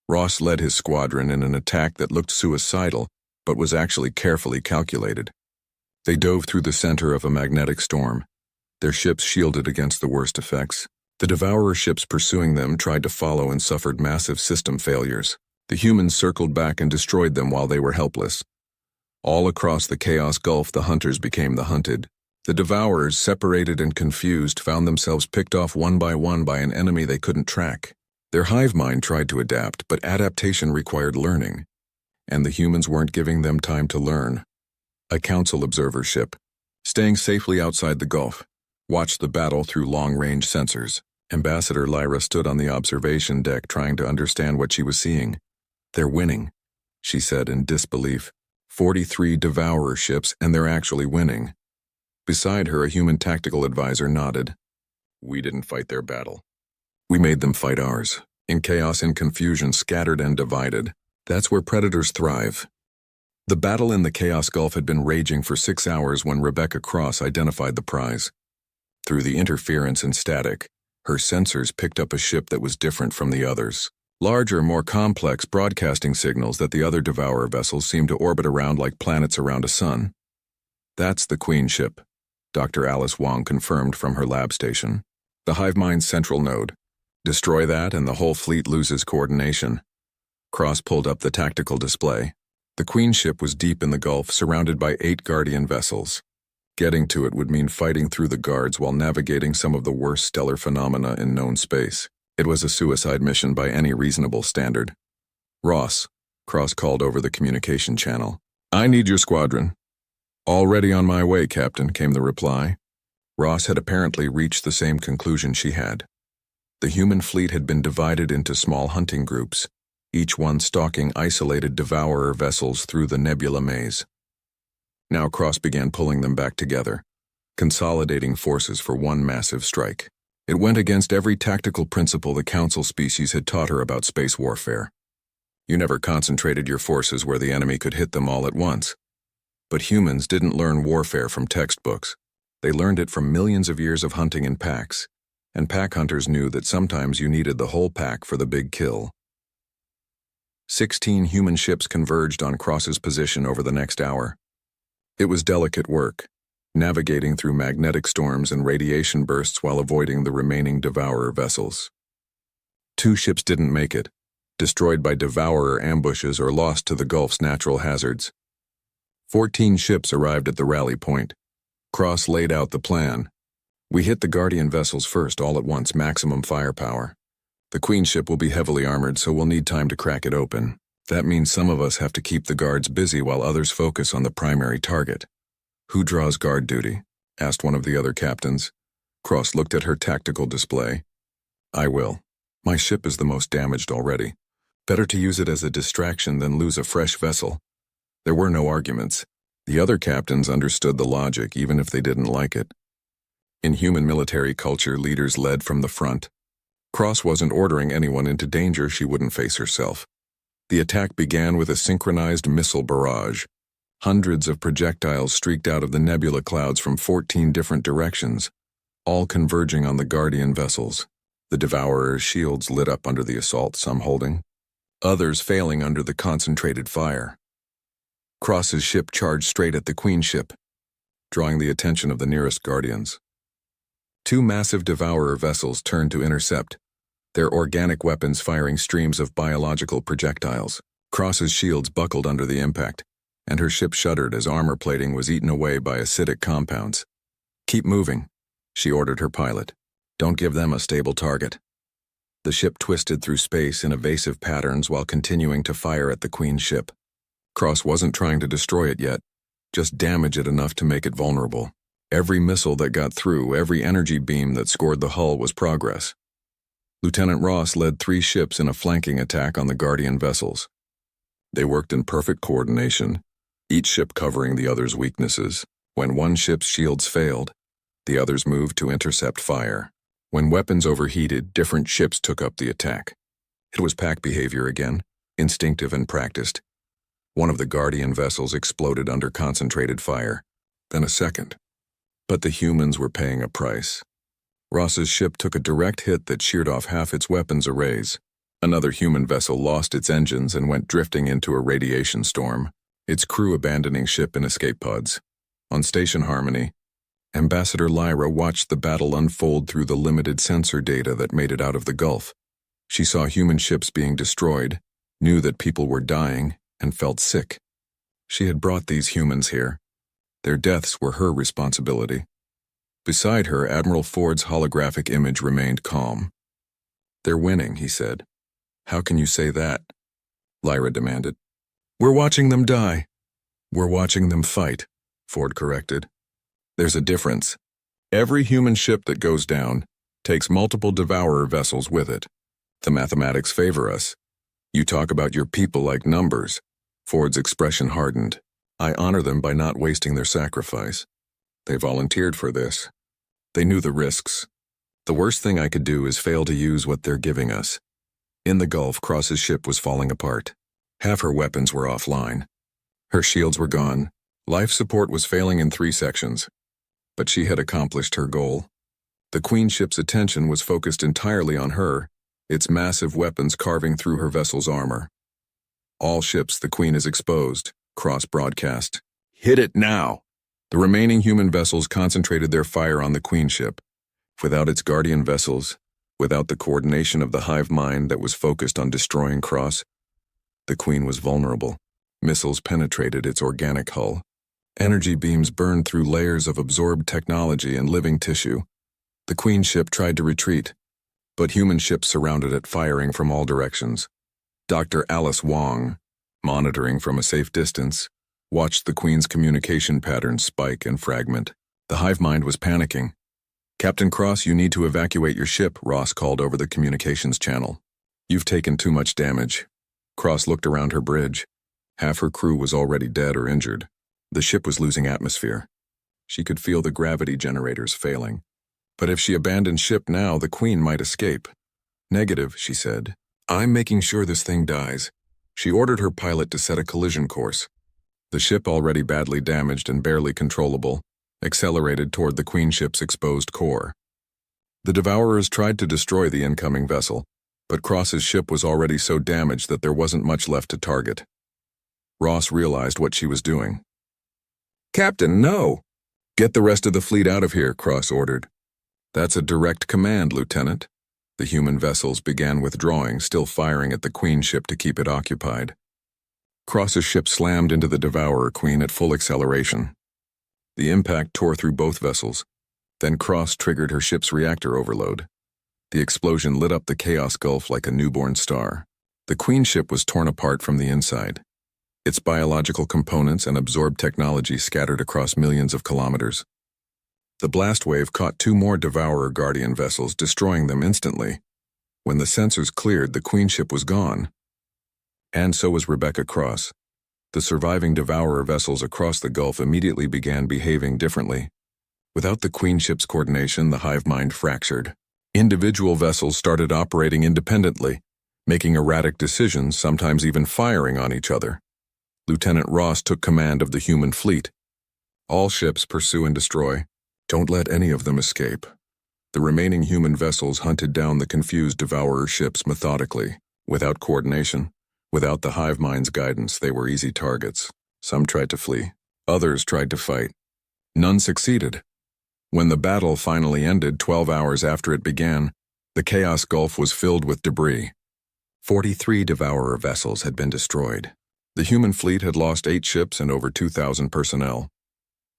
Ross led his squadron in an attack that looked suicidal but was actually carefully calculated. They dove through the center of a magnetic storm, their ships shielded against the worst effects. The Devourer ships pursuing them tried to follow and suffered massive system failures. The humans circled back and destroyed them while they were helpless. All across the Chaos Gulf, the hunters became the hunted. The Devourers, separated and confused, found themselves picked off one by an enemy they couldn't track. Their hive mind tried to adapt, but adaptation required learning, and the humans weren't giving them time to learn. A Council observer ship, staying safely outside the Gulf, watched the battle through long-range sensors. Ambassador Lyra stood on the observation deck trying to understand what she was seeing. "They're winning," she said in disbelief. 43 Devourer ships, and they're actually winning. Beside her, a human tactical advisor nodded. "We didn't fight their battle. We made them fight ours. In chaos and confusion, scattered and divided. That's where predators thrive." The battle in the Chaos Gulf had been raging for 6 hours when Rebecca Cross identified the prize. Through the interference and static, her sensors picked up a ship that was different from the others. Larger, more complex broadcasting signals that the other Devourer vessels seemed to orbit around like planets around a sun. "That's the Queen ship," Dr. Alice Wong confirmed from her lab station. "The hive mind's central node. Destroy that and the whole fleet loses coordination." Cross pulled up the tactical display. The Queen ship was deep in the Gulf, surrounded by 8 Guardian vessels. Getting to it would mean fighting through the guards while navigating some of the worst stellar phenomena in known space. It was a suicide mission by any reasonable standard. "Ross," Cross called over the communication channel. "I need your squadron." "Already on my way, Captain," came the reply. Ross had apparently reached the same conclusion she had. The human fleet had been divided into small hunting groups, each one stalking isolated Devourer vessels through the nebula maze. Now Cross began pulling them back together, consolidating forces for one massive strike. It went against every tactical principle the Council species had taught her about space warfare. You never concentrated your forces where the enemy could hit them all at once. But humans didn't learn warfare from textbooks. They learned it from millions of years of hunting in packs, and pack hunters knew that sometimes you needed the whole pack for the big kill. 16 human ships converged on Cross's position over the next hour. It was delicate work, navigating through magnetic storms and radiation bursts while avoiding the remaining Devourer vessels. 2 ships didn't make it, destroyed by Devourer ambushes or lost to the Gulf's natural hazards. 14 ships arrived at the rally point. Cross laid out the plan. "We hit the Guardian vessels first, all at once, maximum firepower. The Queen ship will be heavily armored, so we'll need time to crack it open. That means some of us have to keep the guards busy while others focus on the primary target." "Who draws guard duty?" asked one of the other captains. Cross looked at her tactical display. "I will. My ship is the most damaged already. Better to use it as a distraction than lose a fresh vessel." There were no arguments. The other captains understood the logic, even if they didn't like it. In human military culture, leaders led from the front. Cross wasn't ordering anyone into danger she wouldn't face herself. The attack began with a synchronized missile barrage. Hundreds of projectiles streaked out of the nebula clouds from 14 different directions, all converging on the Guardian vessels. The Devourer's shields lit up under the assault, some holding, others failing under the concentrated fire. Cross's ship charged straight at the Queen ship, drawing the attention of the nearest Guardians. 2 massive Devourer vessels turned to intercept, their organic weapons firing streams of biological projectiles. Cross's shields buckled under the impact, and her ship shuddered as armor plating was eaten away by acidic compounds. "Keep moving," she ordered her pilot. "Don't give them a stable target." The ship twisted through space in evasive patterns while continuing to fire at the Queen ship. Cross wasn't trying to destroy it yet, just damage it enough to make it vulnerable. Every missile that got through, every energy beam that scored the hull was progress. Lieutenant Ross led 3 ships in a flanking attack on the Guardian vessels. They worked in perfect coordination, each ship covering the other's weaknesses. When one ship's shields failed, the others moved to intercept fire. When weapons overheated, different ships took up the attack. It was pack behavior again, instinctive and practiced. One of the Guardian vessels exploded under concentrated fire, then a second. But the humans were paying a price. Ross's ship took a direct hit that sheared off half its weapons arrays. Another human vessel lost its engines and went drifting into a radiation storm, its crew abandoning ship in escape pods. On Station Harmony, Ambassador Lyra watched the battle unfold through the limited sensor data that made it out of the Gulf. She saw human ships being destroyed, knew that people were dying, and felt sick. She had brought these humans here. Their deaths were her responsibility. Beside her, Admiral Ford's holographic image remained calm. "They're winning," he said. "How can you say that?" Lyra demanded. "We're watching them die." "We're watching them fight," Ford corrected. "There's a difference. Every human ship that goes down takes multiple Devourer vessels with it. The mathematics favor us. You talk about your people like numbers." Ford's expression hardened. "I honor them by not wasting their sacrifice. They volunteered for this. They knew the risks. The worst thing I could do is fail to use what they're giving us." In the Gulf, Cross's ship was falling apart. Half her weapons were offline. Her shields were gone. Life support was failing in 3 sections. But she had accomplished her goal. The Queen ship's attention was focused entirely on her, its massive weapons carving through her vessel's armor. "All ships, the Queen is exposed," Cross broadcast. "Hit it now!" The remaining human vessels concentrated their fire on the Queen ship. Without its guardian vessels, without the coordination of the hive mind that was focused on destroying Cross, the Queen was vulnerable. Missiles penetrated its organic hull. Energy beams burned through layers of absorbed technology and living tissue. The Queen ship tried to retreat, but human ships surrounded it, firing from all directions. Dr. Alice Wong, monitoring from a safe distance, watched the Queen's communication patterns spike and fragment. The hive mind was panicking. "Captain Cross, you need to evacuate your ship," Ross called over the communications channel. "You've taken too much damage." Cross looked around her bridge. Half her crew was already dead or injured. The ship was losing atmosphere. She could feel the gravity generators failing. But if she abandoned ship now, the Queen might escape. "Negative," she said. "I'm making sure this thing dies." She ordered her pilot to set a collision course. The ship, already badly damaged and barely controllable, accelerated toward the Queen ship's exposed core. The Devourers tried to destroy the incoming vessel, but Cross's ship was already so damaged that there wasn't much left to target. Ross realized what she was doing. "Captain, no! Get the rest of the fleet out of here," Cross ordered. "That's a direct command, Lieutenant." The human vessels began withdrawing, still firing at the Queen ship to keep it occupied. Cross's ship slammed into the Devourer Queen at full acceleration. The impact tore through both vessels. Then Cross triggered her ship's reactor overload. The explosion lit up the Chaos Gulf like a newborn star. The Queen ship was torn apart from the inside. Its biological components and absorbed technology scattered across millions of kilometers. The blast wave caught 2 more Devourer Guardian vessels, destroying them instantly. When the sensors cleared, the Queen ship was gone. And so was Rebecca Cross. The surviving Devourer vessels across the Gulf immediately began behaving differently. Without the Queen ship's coordination, the hive mind fractured. Individual vessels started operating independently, making erratic decisions, sometimes even firing on each other. Lieutenant Ross took command of the human fleet. "All ships pursue and destroy. Don't let any of them escape." The remaining human vessels hunted down the confused Devourer ships methodically. Without coordination, without the hive mind's guidance, they were easy targets. Some tried to flee. Others tried to fight. None succeeded. When the battle finally ended 12 hours after it began, the Chaos Gulf was filled with debris. 43 Devourer vessels had been destroyed. The human fleet had lost 8 ships and over 2,000 personnel.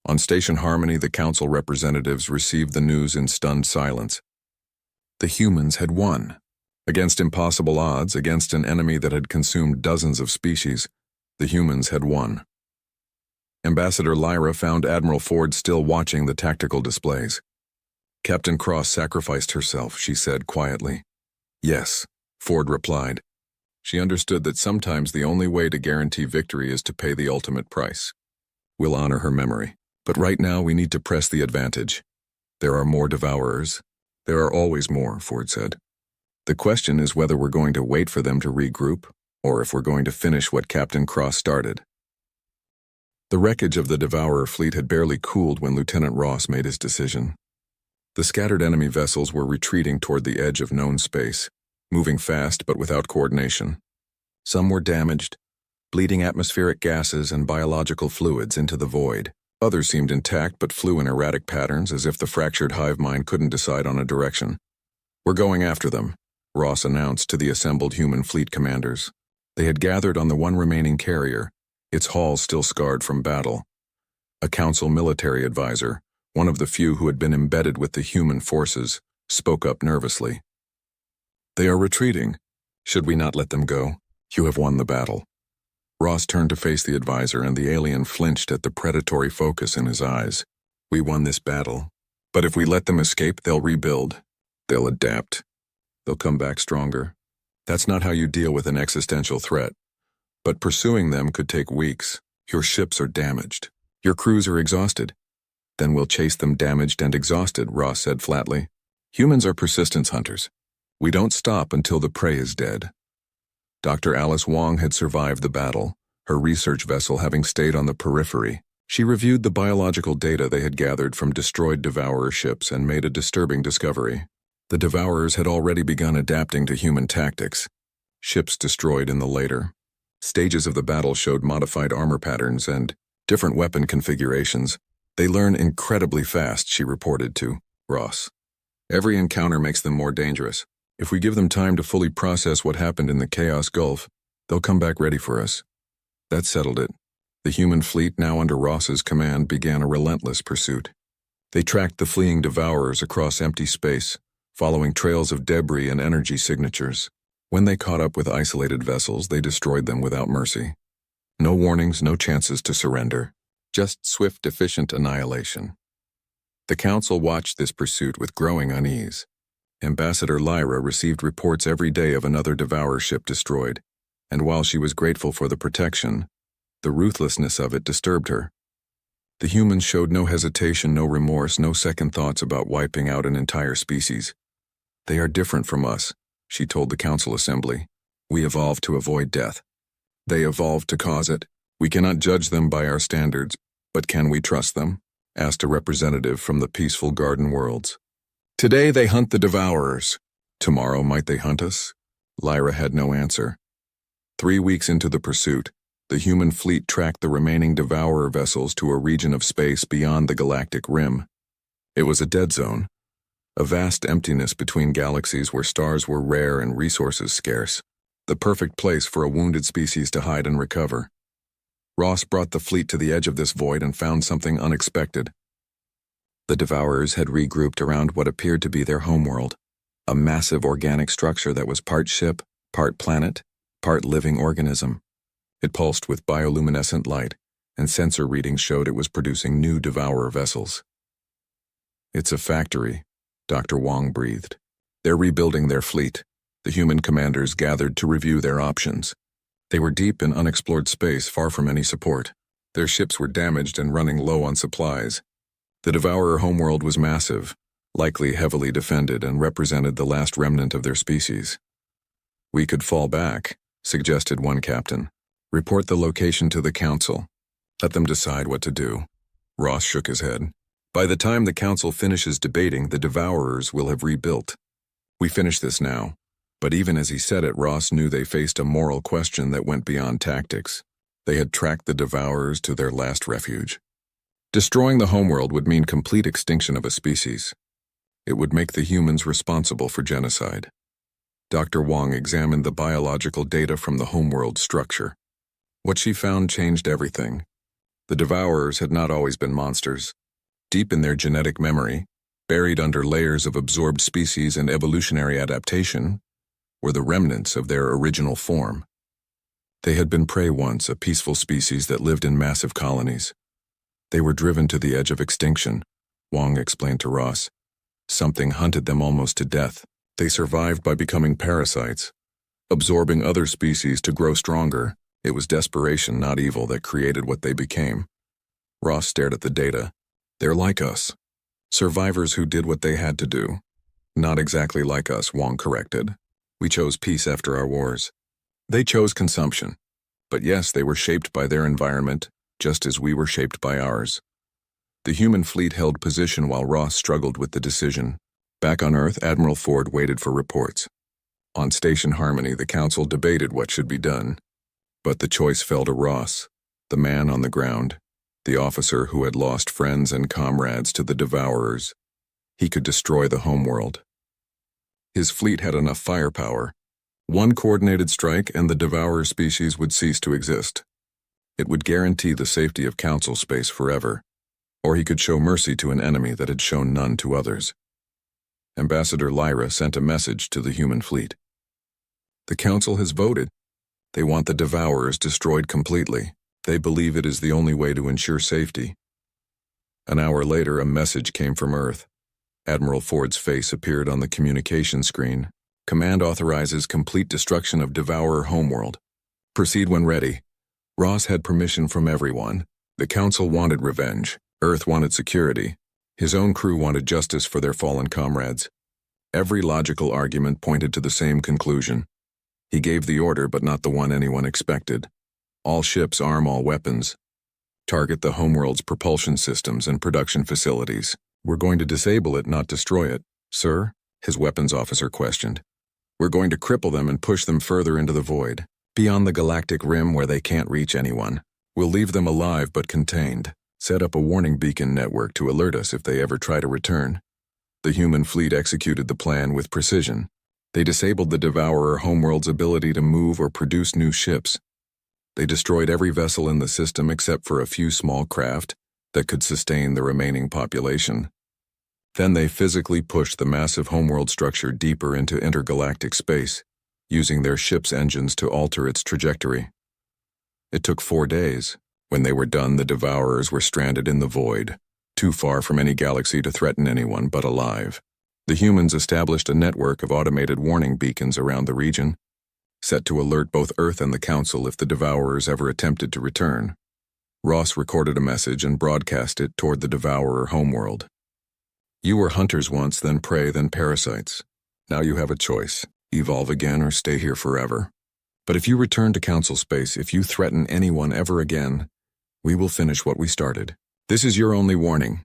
On Station Harmony, the Council representatives received the news in stunned silence. The humans had won. Against impossible odds, against an enemy that had consumed dozens of species, the humans had won. Ambassador Lyra found Admiral Ford still watching the tactical displays. "Captain Cross sacrificed herself," she said quietly. "Yes," Ford replied. She understood that sometimes the only way to guarantee victory is to pay the ultimate price. "We'll honor her memory. But right now we need to press the advantage. There are more Devourers." "There are always more," Ford said. "The question is whether we're going to wait for them to regroup, or if we're going to finish what Captain Cross started." The wreckage of the Devourer fleet had barely cooled when Lieutenant Ross made his decision. The scattered enemy vessels were retreating toward the edge of known space, moving fast but without coordination. Some were damaged, bleeding atmospheric gases and biological fluids into the void. Others seemed intact but flew in erratic patterns as if the fractured hive mind couldn't decide on a direction. "We're going after them," Ross announced to the assembled human fleet commanders. They had gathered on the one remaining carrier, its hull still scarred from battle. A council military advisor, one of the few who had been embedded with the human forces, spoke up nervously. "They are retreating. Should we not let them go? You have won the battle." Ross turned to face the advisor, and the alien flinched at the predatory focus in his eyes. "We won this battle, but if we let them escape, they'll rebuild. They'll adapt. They'll come back stronger. That's not how you deal with an existential threat. But pursuing them could take weeks. Your ships are damaged. Your crews are exhausted." "Then we'll chase them damaged and exhausted," Ross said flatly. "Humans are persistence hunters. We don't stop until the prey is dead." Dr. Alice Wong had survived the battle, her research vessel having stayed on the periphery. She reviewed the biological data they had gathered from destroyed Devourer ships and made a disturbing discovery. The Devourers had already begun adapting to human tactics. Ships destroyed in the later stages of the battle showed modified armor patterns and different weapon configurations. "They learn incredibly fast," she reported to Ross. "Every encounter makes them more dangerous. If we give them time to fully process what happened in the Chaos Gulf, they'll come back ready for us." That settled it. The human fleet, now under Ross's command, began a relentless pursuit. They tracked the fleeing Devourers across empty space, following trails of debris and energy signatures. When they caught up with isolated vessels, they destroyed them without mercy. No warnings, no chances to surrender. Just swift, efficient annihilation. The Council watched this pursuit with growing unease. Ambassador Lyra received reports every day of another Devourer ship destroyed, and while she was grateful for the protection, the ruthlessness of it disturbed her. The humans showed no hesitation, no remorse, no second thoughts about wiping out an entire species. "They are different from us," she told the Council Assembly. "We evolved to avoid death. They evolved to cause it. We cannot judge them by our standards, but can we trust them?" asked a representative from the peaceful garden worlds. "Today they hunt the Devourers. Tomorrow might they hunt us?" Lyra had no answer. 3 weeks into the pursuit, the human fleet tracked the remaining Devourer vessels to a region of space beyond the galactic rim. It was a dead zone, a vast emptiness between galaxies where stars were rare and resources scarce, the perfect place for a wounded species to hide and recover. Ross brought the fleet to the edge of this void and found something unexpected. The Devourers had regrouped around what appeared to be their homeworld, a massive organic structure that was part ship, part planet, part living organism. It pulsed with bioluminescent light, and sensor readings showed it was producing new Devourer vessels. "It's a factory," Dr. Wong breathed. "They're rebuilding their fleet." The human commanders gathered to review their options. They were deep in unexplored space, far from any support. Their ships were damaged and running low on supplies. The Devourer homeworld was massive, likely heavily defended, and represented the last remnant of their species. "We could fall back," suggested one captain. "Report the location to the Council. Let them decide what to do." Ross shook his head. "By the time the Council finishes debating, the Devourers will have rebuilt. We finish this now." But even as he said it, Ross knew they faced a moral question that went beyond tactics. They had tracked the Devourers to their last refuge. Destroying the homeworld would mean complete extinction of a species. It would make the humans responsible for genocide. Dr. Wong examined the biological data from the homeworld structure. What she found changed everything. The Devourers had not always been monsters. Deep in their genetic memory, buried under layers of absorbed species and evolutionary adaptation, were the remnants of their original form. They had been prey once, a peaceful species that lived in massive colonies. They were driven to the edge of extinction, Wong explained to Ross. Something hunted them almost to death. They survived by becoming parasites, absorbing other species to grow stronger. It was desperation, not evil, that created what they became. Ross stared at the data. "They're like us. Survivors who did what they had to do." "Not exactly like us," Wong corrected. "We chose peace after our wars. They chose consumption. But yes, they were shaped by their environment, just as we were shaped by ours." The human fleet held position while Ross struggled with the decision. Back on Earth, Admiral Ford waited for reports. On Station Harmony, the Council debated what should be done. But the choice fell to Ross, the man on the ground. the officer who had lost friends and comrades to the Devourers. He could destroy the homeworld. His fleet had enough firepower. One coordinated strike and the Devourer species would cease to exist. It would guarantee the safety of Council space forever, or he could show mercy to an enemy that had shown none to others. Ambassador Lyra sent a message to the human fleet. The Council has voted. They want the Devourers destroyed completely. They believe it is the only way to ensure safety. An hour later, a message came from Earth. Admiral Ford's face appeared on the communication screen. Command authorizes complete destruction of Devourer homeworld. Proceed when ready. Ross had permission from everyone. The Council wanted revenge. Earth wanted security. His own crew wanted justice for their fallen comrades. Every logical argument pointed to the same conclusion. He gave the order, but not the one anyone expected. All ships arm all weapons. Target the homeworld's propulsion systems and production facilities. We're going to disable it, not destroy it. Sir? His weapons officer questioned. We're going to cripple them and push them further into the void, beyond the galactic rim where they can't reach anyone. We'll leave them alive but contained. Set up a warning beacon network to alert us if they ever try to return. The human fleet executed the plan with precision. They disabled the Devourer homeworld's ability to move or produce new ships. They destroyed every vessel in the system except for a few small craft that could sustain the remaining population. Then they physically pushed the massive homeworld structure deeper into intergalactic space, using their ship's engines to alter its trajectory. It took 4 days. When they were done, the Devourers were stranded in the void, too far from any galaxy to threaten anyone but alive. The humans established a network of automated warning beacons around the region, set to alert both Earth and the Council if the Devourers ever attempted to return. Ross recorded a message and broadcast it toward the Devourer homeworld. You were hunters once, then prey, then parasites. Now you have a choice. Evolve again or stay here forever. But if you return to Council space, if you threaten anyone ever again, we will finish what we started. This is your only warning.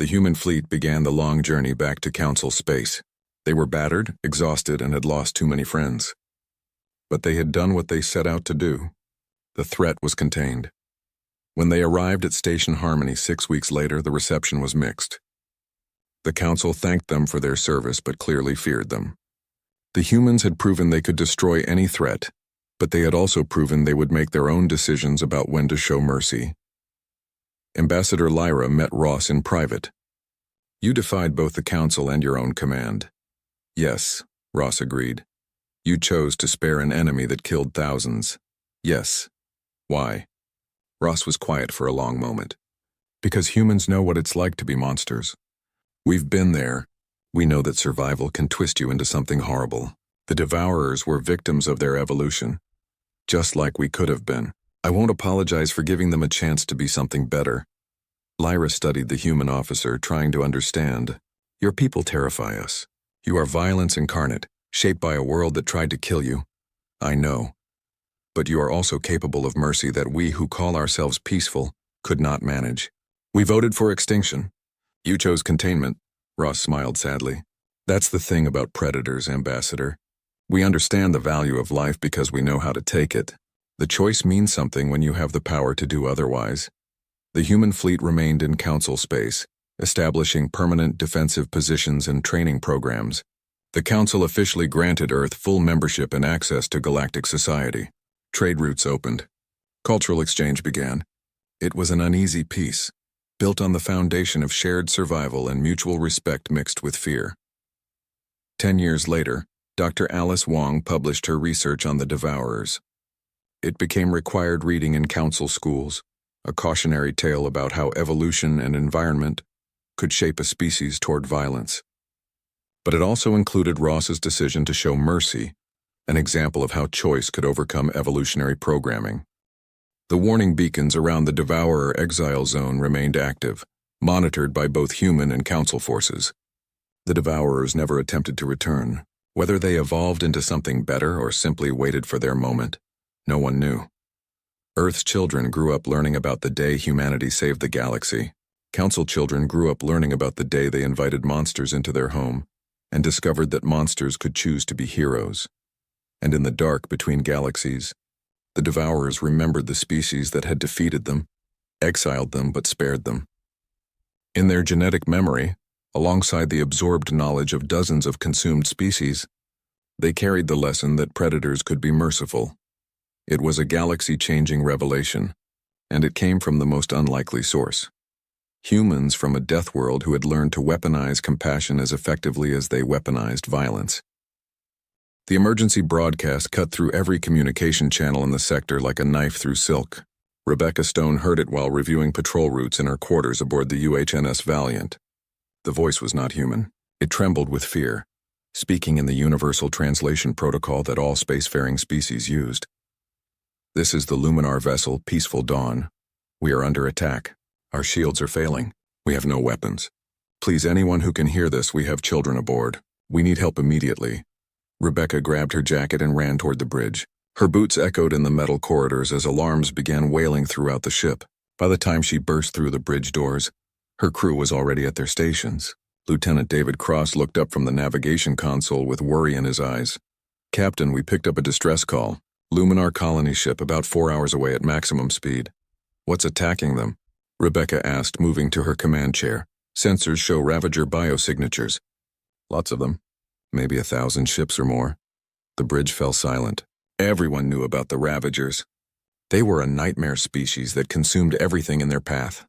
The human fleet began the long journey back to Council space. They were battered, exhausted, and had lost too many friends. But they had done what they set out to do. The threat was contained. When they arrived at Station Harmony 6 weeks later, the reception was mixed. The Council thanked them for their service but clearly feared them. The humans had proven they could destroy any threat, but they had also proven they would make their own decisions about when to show mercy. Ambassador Lyra met Ross in private. You defied both the Council and your own command. Yes, Ross agreed. You chose to spare an enemy that killed thousands. Yes. Why? Ross was quiet for a long moment. Because humans know what it's like to be monsters. We've been there. We know that survival can twist you into something horrible. The Devourers were victims of their evolution, just like we could have been. I won't apologize for giving them a chance to be something better. Lyra studied the human officer, trying to understand. Your people terrify us. You are violence incarnate, shaped by a world that tried to kill you. I know. But you are also capable of mercy that we who call ourselves peaceful could not manage. We voted for extinction. You chose containment. Ross smiled sadly. That's the thing about predators, Ambassador. We understand the value of life because we know how to take it. The choice means something when you have the power to do otherwise. The human fleet remained in Council space, establishing permanent defensive positions and training programs. The Council officially granted Earth full membership and access to galactic society. Trade routes opened. Cultural exchange began. It was an uneasy peace, built on the foundation of shared survival and mutual respect mixed with fear. 10 years later, Dr. Alice Wong published her research on the Devourers. It became required reading in Council schools, a cautionary tale about how evolution and environment could shape a species toward violence. But it also included Ross's decision to show mercy, an example of how choice could overcome evolutionary programming. The warning beacons around the Devourer exile zone remained active, monitored by both human and Council forces. The Devourers never attempted to return. Whether they evolved into something better or simply waited for their moment, no one knew. Earth's children grew up learning about the day humanity saved the galaxy. Council children grew up learning about the day they invited monsters into their home and discovered that monsters could choose to be heroes. And in the dark between galaxies, the Devourers remembered the species that had defeated them exiled them but spared them. In their genetic memory, alongside the absorbed knowledge of dozens of consumed species, they carried the lesson that predators could be merciful. It was a galaxy-changing revelation, and it came from the most unlikely source. Humans from a death world who had learned to weaponize compassion as effectively as they weaponized violence. The emergency broadcast cut through every communication channel in the sector like a knife through silk. Rebecca Stone heard it while reviewing patrol routes in her quarters aboard the UHNS Valiant. The voice was not human. It trembled with fear, speaking in the universal translation protocol that all spacefaring species used. "This is the Luminar vessel, Peaceful Dawn. We are under attack. Our shields are failing. We have no weapons. Please, anyone who can hear this, we have children aboard. We need help immediately." Rebecca grabbed her jacket and ran toward the bridge. Her boots echoed in the metal corridors as alarms began wailing throughout the ship. By the time she burst through the bridge doors, her crew was already at their stations. Lieutenant David Cross looked up from the navigation console with worry in his eyes. "Captain, we picked up a distress call. Luminar colony ship about 4 hours away at maximum speed." "What's attacking them?" Rebecca asked, moving to her command chair. "Sensors show Ravager biosignatures." "Lots of them. Maybe 1,000 ships or more." The bridge fell silent. Everyone knew about the Ravagers. They were a nightmare species that consumed everything in their path.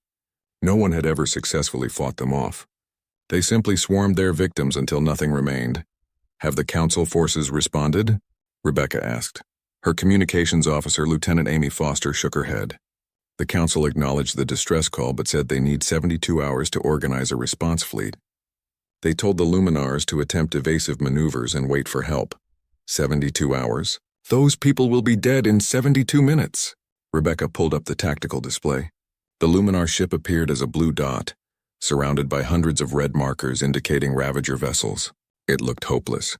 No one had ever successfully fought them off. They simply swarmed their victims until nothing remained. "Have the Council forces responded?" Rebecca asked. Her communications officer, Lieutenant Amy Foster, shook her head. The Council acknowledged the distress call but said they need 72 hours to organize a response fleet. They told the Luminars to attempt evasive maneuvers and wait for help. 72 hours? Those people will be dead in 72 minutes. Rebecca pulled up the tactical display. The Luminar ship appeared as a blue dot, surrounded by hundreds of red markers indicating Ravager vessels. It looked hopeless.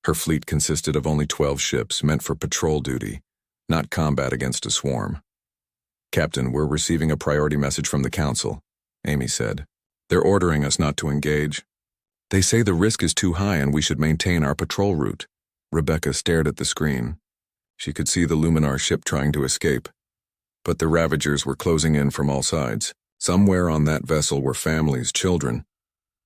Her fleet consisted of only 12 ships meant for patrol duty, not combat against a swarm. "Captain, we're receiving a priority message from the Council," Amy said. "They're ordering us not to engage. They say the risk is too high and we should maintain our patrol route." Rebecca stared at the screen. She could see the Luminar ship trying to escape. But the Ravagers were closing in from all sides. Somewhere on that vessel were families, children,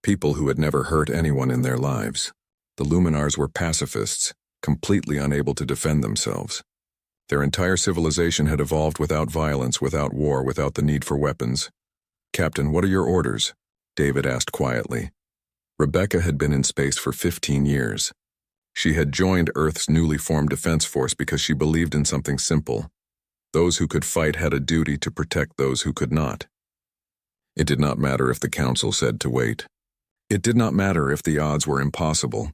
people who had never hurt anyone in their lives. The Luminars were pacifists, completely unable to defend themselves. Their entire civilization had evolved without violence, without war, without the need for weapons. "Captain, what are your orders?" David asked quietly. Rebecca had been in space for 15 years. She had joined Earth's newly formed defense force because she believed in something simple. Those who could fight had a duty to protect those who could not. It did not matter if the Council said to wait. It did not matter if the odds were impossible.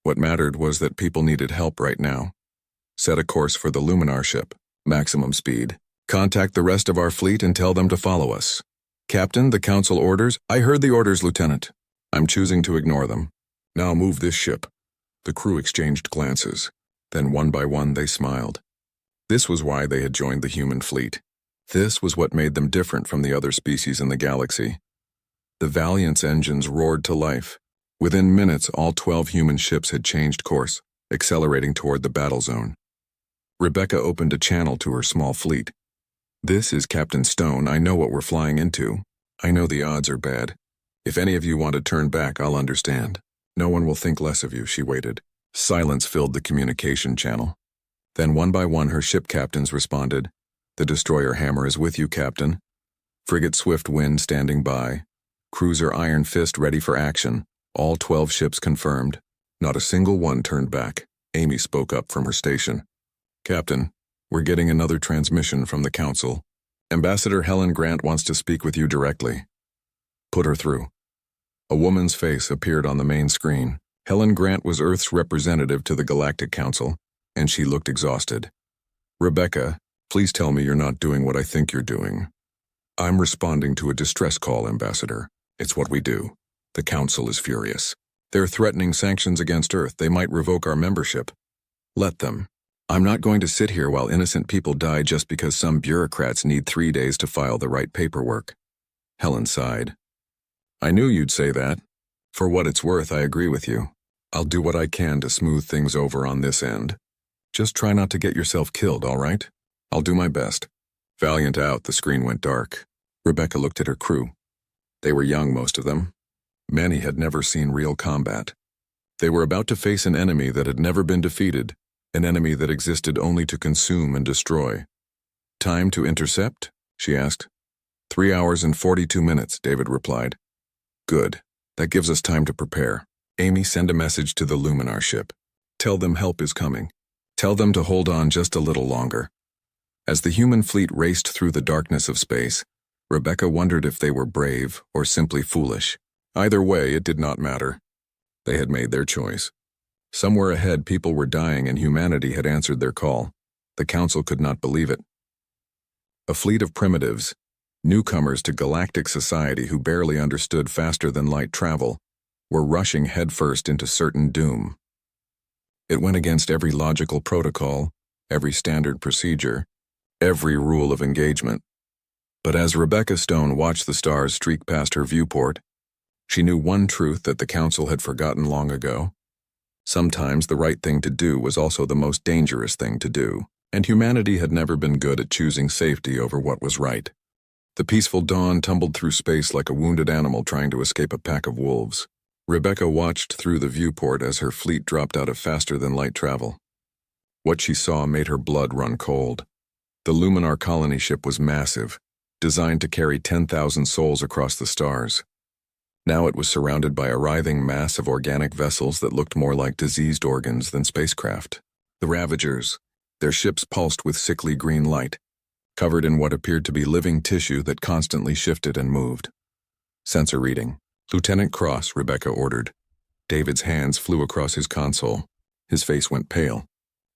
What mattered was that people needed help right now. "Set a course for the Luminar ship. Maximum speed. Contact the rest of our fleet and tell them to follow us." "Captain, the Council orders." "I heard the orders, Lieutenant. I'm choosing to ignore them. Now move this ship." The crew exchanged glances. Then one by one they smiled. This was why they had joined the human fleet. This was what made them different from the other species in the galaxy. The Valiant's engines roared to life. Within minutes, all 12 human ships had changed course, accelerating toward the battle zone. Rebecca opened a channel to her small fleet. "This is Captain Stone. I know what we're flying into. I know the odds are bad. If any of you want to turn back, I'll understand. No one will think less of you," she waited. Silence filled the communication channel. Then one by one her ship captains responded. "The destroyer Hammer is with you, Captain. Frigate Swift Wind standing by. Cruiser Iron Fist ready for action. All 12 ships confirmed." Not a single one turned back. Amy spoke up from her station. "Captain, we're getting another transmission from the Council. Ambassador Helen Grant wants to speak with you directly." "Put her through." A woman's face appeared on the main screen. Helen Grant was Earth's representative to the Galactic Council, and she looked exhausted. "Rebecca, please tell me you're not doing what I think you're doing." "I'm responding to a distress call, Ambassador. It's what we do. The Council is furious. They're threatening sanctions against Earth. They might revoke our membership." "Let them. I'm not going to sit here while innocent people die just because some bureaucrats need 3 days to file the right paperwork." Helen sighed. "I knew you'd say that. For what it's worth, I agree with you. I'll do what I can to smooth things over on this end. Just try not to get yourself killed, all right? I'll do my best." Valiant out, the screen went dark. Rebecca looked at her crew. They were young, most of them. Many had never seen real combat. They were about to face an enemy that had never been defeated, an enemy that existed only to consume and destroy. "Time to intercept?" she asked. 3 hours and 42 minutes, David replied. "Good. That gives us time to prepare. Amy, send a message to the Luminar ship. Tell them help is coming. Tell them to hold on just a little longer." As the human fleet raced through the darkness of space, Rebecca wondered if they were brave or simply foolish. Either way, it did not matter. They had made their choice. Somewhere ahead, people were dying and humanity had answered their call. The Council could not believe it. A fleet of primitives, newcomers to galactic society who barely understood faster-than-light travel, were rushing headfirst into certain doom. It went against every logical protocol, every standard procedure, every rule of engagement. But as Rebecca Stone watched the stars streak past her viewport, she knew one truth that the Council had forgotten long ago. Sometimes the right thing to do was also the most dangerous thing to do, and humanity had never been good at choosing safety over what was right. The peaceful dawn tumbled through space like a wounded animal trying to escape a pack of wolves. Rebecca watched through the viewport as her fleet dropped out of faster-than-light travel. What she saw made her blood run cold. The Luminar colony ship was massive, designed to carry 10,000 souls across the stars. Now it was surrounded by a writhing mass of organic vessels that looked more like diseased organs than spacecraft. The Ravagers, their ships pulsed with sickly green light, covered in what appeared to be living tissue that constantly shifted and moved. "Sensor reading. Lieutenant Cross," Rebecca ordered. David's hands flew across his console. His face went pale.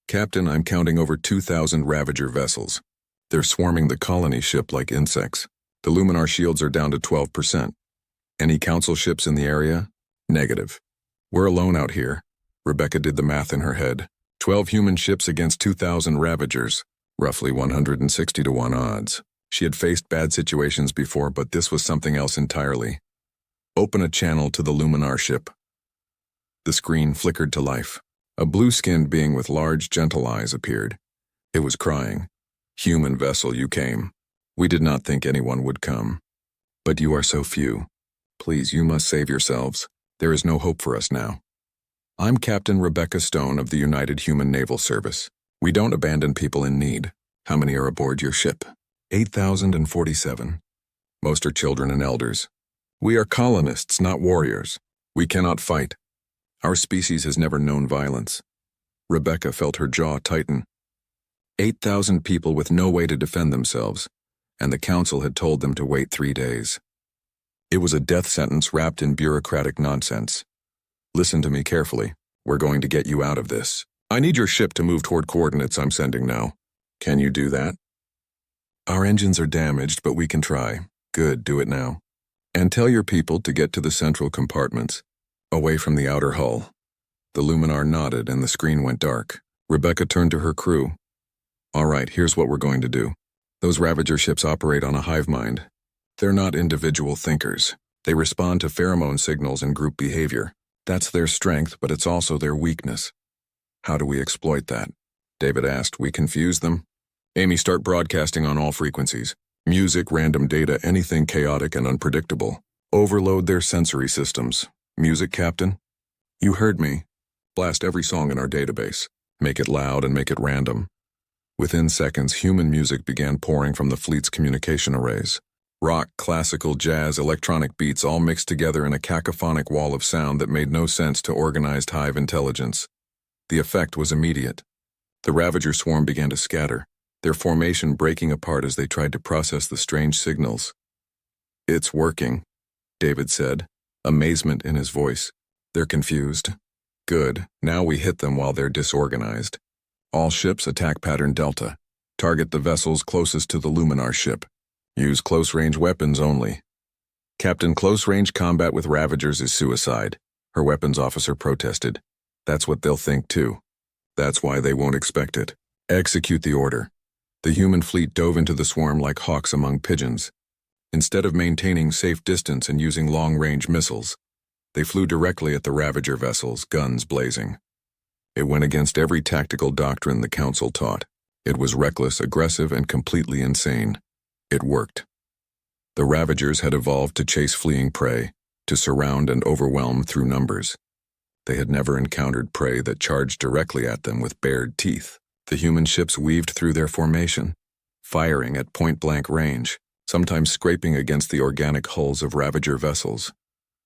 "Captain, I'm counting over 2,000 Ravager vessels. They're swarming the colony ship like insects. The Luminar shields are down to 12%. Any Council ships in the area? Negative. We're alone out here." Rebecca did the math in her head. 12 human ships against 2,000 Ravagers, roughly 160 to 1 odds. She had faced bad situations before, but this was something else entirely. "Open a channel to the Luminar ship." The screen flickered to life. A blue-skinned being with large, gentle eyes appeared. It was crying. "Human vessel, you came. We did not think anyone would come. But you are so few. Please, you must save yourselves. There is no hope for us now. I'm Captain Rebecca Stone of the United Human Naval Service. We don't abandon people in need. How many are aboard your ship?" 8,047. Most are children and elders. We are colonists, not warriors. We cannot fight. Our species has never known violence. Rebecca felt her jaw tighten. 8,000 people with no way to defend themselves, and the Council had told them to wait 3 days. It was a death sentence wrapped in bureaucratic nonsense. "Listen to me carefully. We're going to get you out of this. I need your ship to move toward coordinates I'm sending now. Can you do that?" "Our engines are damaged, but we can try." "Good, do it now. And tell your people to get to the central compartments, away from the outer hull." The Luminar nodded and the screen went dark. Rebecca turned to her crew. "All right, here's what we're going to do. Those Ravager ships operate on a hive mind. They're not individual thinkers. They respond to pheromone signals and group behavior. That's their strength, but it's also their weakness." "How do we exploit that?" David asked. "We confuse them." "Amy, start broadcasting on all frequencies. Music, random data, anything chaotic and unpredictable. Overload their sensory systems." "Music, Captain?" "You heard me. Blast every song in our database. Make it loud and make it random." Within seconds, human music began pouring from the fleet's communication arrays. Rock, classical, jazz, electronic beats all mixed together in a cacophonic wall of sound that made no sense to organized hive intelligence. The effect was immediate. The Ravager swarm began to scatter, their formation breaking apart as they tried to process the strange signals. "It's working," David said, amazement in his voice. "They're confused." "Good. Now we hit them while they're disorganized. All ships attack pattern Delta. Target the vessels closest to the Luminar ship. Use close-range weapons only." "Captain, close-range combat with Ravagers is suicide," her weapons officer protested. "That's what they'll think too. That's why they won't expect it. Execute the order." The human fleet dove into the swarm like hawks among pigeons. Instead of maintaining safe distance and using long-range missiles, they flew directly at the Ravager vessels, guns blazing. It went against every tactical doctrine the Council taught. It was reckless, aggressive, and completely insane. It worked. The Ravagers had evolved to chase fleeing prey, to surround and overwhelm through numbers. They had never encountered prey that charged directly at them with bared teeth. The human ships weaved through their formation, firing at point-blank range, sometimes scraping against the organic hulls of Ravager vessels.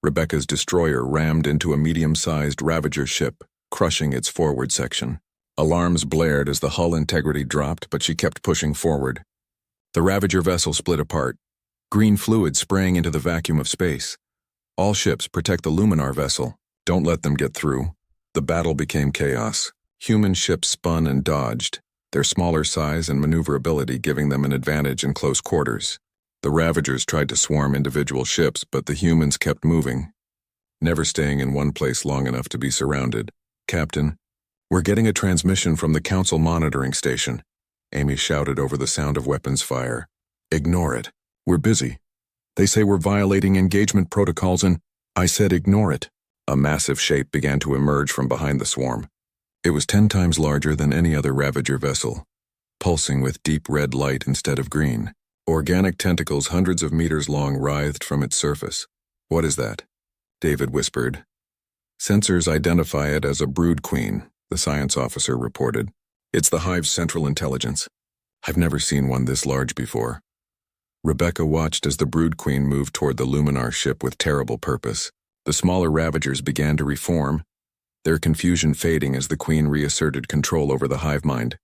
Rebecca's destroyer rammed into a medium-sized Ravager ship, crushing its forward section. Alarms blared as the hull integrity dropped, but she kept pushing forward. The Ravager vessel split apart, green fluid spraying into the vacuum of space. All ships protect the Luminar vessel. Don't let them get through. The battle became chaos. Human ships spun and dodged, their smaller size and maneuverability giving them an advantage in close quarters. The Ravagers tried to swarm individual ships, but the humans kept moving, never staying in one place long enough to be surrounded. "Captain, we're getting a transmission from the Council monitoring station," Amy shouted over the sound of weapons fire. "Ignore it. We're busy. They say we're violating engagement protocols and—" I said ignore it. A massive shape began to emerge from behind the swarm. It was 10 times larger than any other Ravager vessel, pulsing with deep red light instead of green. Organic tentacles hundreds of meters long writhed from its surface. "What is that?" David whispered. "Sensors identify it as a brood queen," the science officer reported. "It's the hive's central intelligence. I've never seen one this large before." Rebecca watched as the brood queen moved toward the Luminar ship with terrible purpose. The smaller Ravagers began to reform, their confusion fading as the queen reasserted control over the hive mind.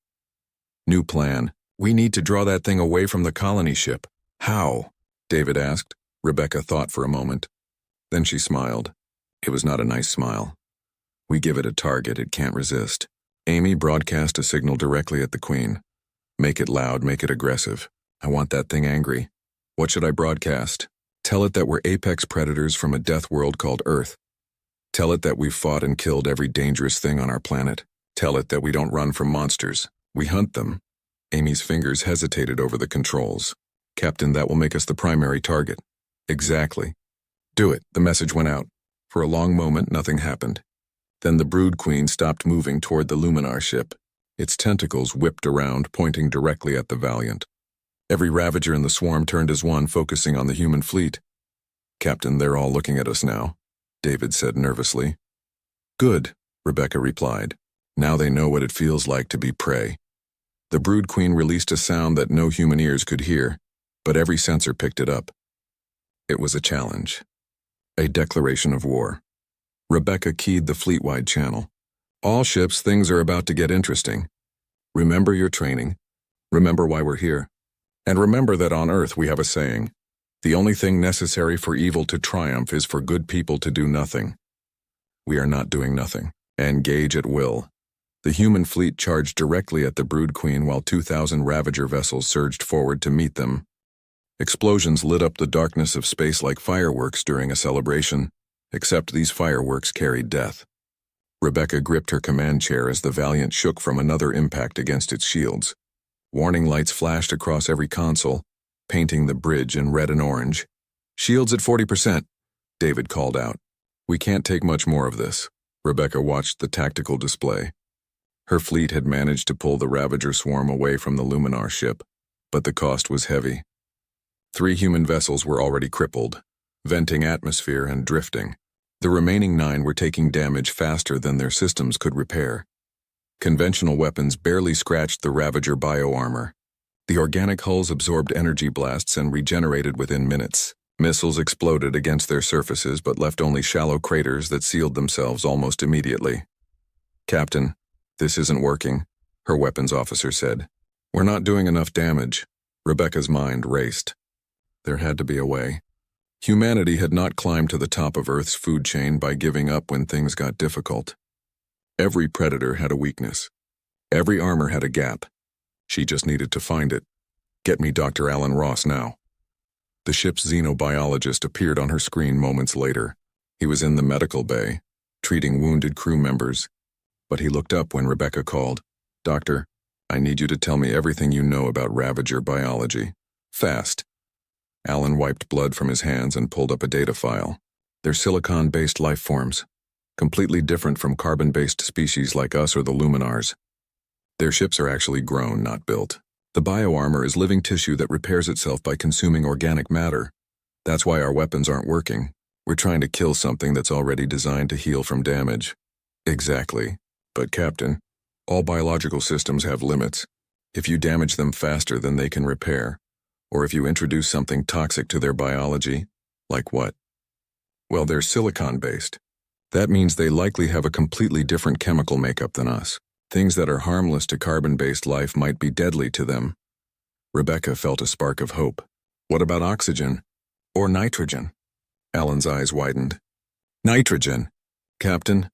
"New plan. We need to draw that thing away from the colony ship." "How?" David asked. Rebecca thought for a moment. Then she smiled. It was not a nice smile. "We give it a target it can't resist." Amy broadcast a signal directly at the queen. "Make it loud, make it aggressive. I want that thing angry." "What should I broadcast?" "Tell it that we're apex predators from a death world called Earth. Tell it that we've fought and killed every dangerous thing on our planet. Tell it that we don't run from monsters. We hunt them." Amy's fingers hesitated over the controls. "Captain, that will make us the primary target." "Exactly." "Do it." The message went out. For a long moment, nothing happened. Then the brood queen stopped moving toward the Luminar ship. Its tentacles whipped around, pointing directly at the Valiant. Every Ravager in the swarm turned as one, focusing on the human fleet. "Captain, they're all looking at us now," David said nervously. "Good," Rebecca replied. "Now they know what it feels like to be prey." The brood queen released a sound that no human ears could hear, but every sensor picked it up. It was a challenge. A declaration of war. Rebecca keyed the fleet-wide channel. "All ships, things are about to get interesting. Remember your training. Remember why we're here. And remember that on Earth we have a saying, the only thing necessary for evil to triumph is for good people to do nothing. We are not doing nothing. Engage at will." The human fleet charged directly at the brood queen while 2,000 Ravager vessels surged forward to meet them. Explosions lit up the darkness of space like fireworks during a celebration, except these fireworks carried death. Rebecca gripped her command chair as the Valiant shook from another impact against its shields. Warning lights flashed across every console, painting the bridge in red and orange. "Shields at 40%, David called out. "We can't take much more of this." Rebecca watched the tactical display. Her fleet had managed to pull the Ravager swarm away from the Luminar ship, but the cost was heavy. 3 human vessels were already crippled, venting atmosphere and drifting. The remaining 9 were taking damage faster than their systems could repair. Conventional weapons barely scratched the Ravager bioarmor. The organic hulls absorbed energy blasts and regenerated within minutes. Missiles exploded against their surfaces but left only shallow craters that sealed themselves almost immediately. "Captain, this isn't working," her weapons officer said. "We're not doing enough damage." Rebecca's mind raced. There had to be a way. Humanity had not climbed to the top of Earth's food chain by giving up when things got difficult. Every predator had a weakness. Every armor had a gap. She just needed to find it. "Get me Dr. Alan Ross now." The ship's xenobiologist appeared on her screen moments later. He was in the medical bay, treating wounded crew members. But he looked up when Rebecca called. "Doctor, I need you to tell me everything you know about Ravager biology. Fast." Alan wiped blood from his hands and pulled up a data file. "They're silicon-based life forms, completely different from carbon-based species like us or the Luminars. Their ships are actually grown, not built. The bioarmor is living tissue that repairs itself by consuming organic matter. That's why our weapons aren't working. We're trying to kill something that's already designed to heal from damage. Exactly. But Captain, all biological systems have limits. If you damage them faster than they can repair, or if you introduce something toxic to their biology, like what? Well, they're silicon-based. That means they likely have a completely different chemical makeup than us. Things that are harmless to carbon-based life might be deadly to them. Rebecca felt a spark of hope. What about oxygen? Or nitrogen? Alan's eyes widened. Nitrogen! Captain,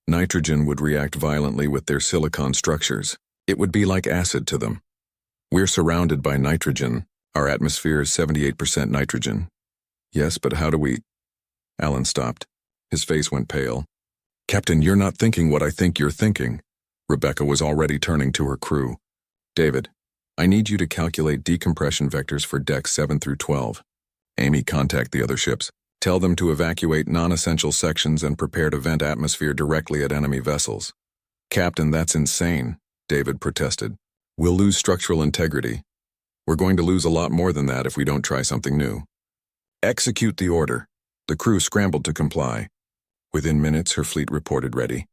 nitrogen would react violently with their silicon structures. It would be like acid to them. We're surrounded by nitrogen. Our atmosphere is 78% nitrogen. Yes, but how do we... Alan stopped. His face went pale. Captain, you're not thinking what I think you're thinking. Rebecca was already turning to her crew. David, I need you to calculate decompression vectors for decks 7 through 12. Amy, contact the other ships. Tell them to evacuate non-essential sections and prepare to vent atmosphere directly at enemy vessels. Captain, that's insane, David protested. We'll lose structural integrity. We're going to lose a lot more than that if we don't try something new. Execute the order. The crew scrambled to comply. Within minutes, her fleet reported ready.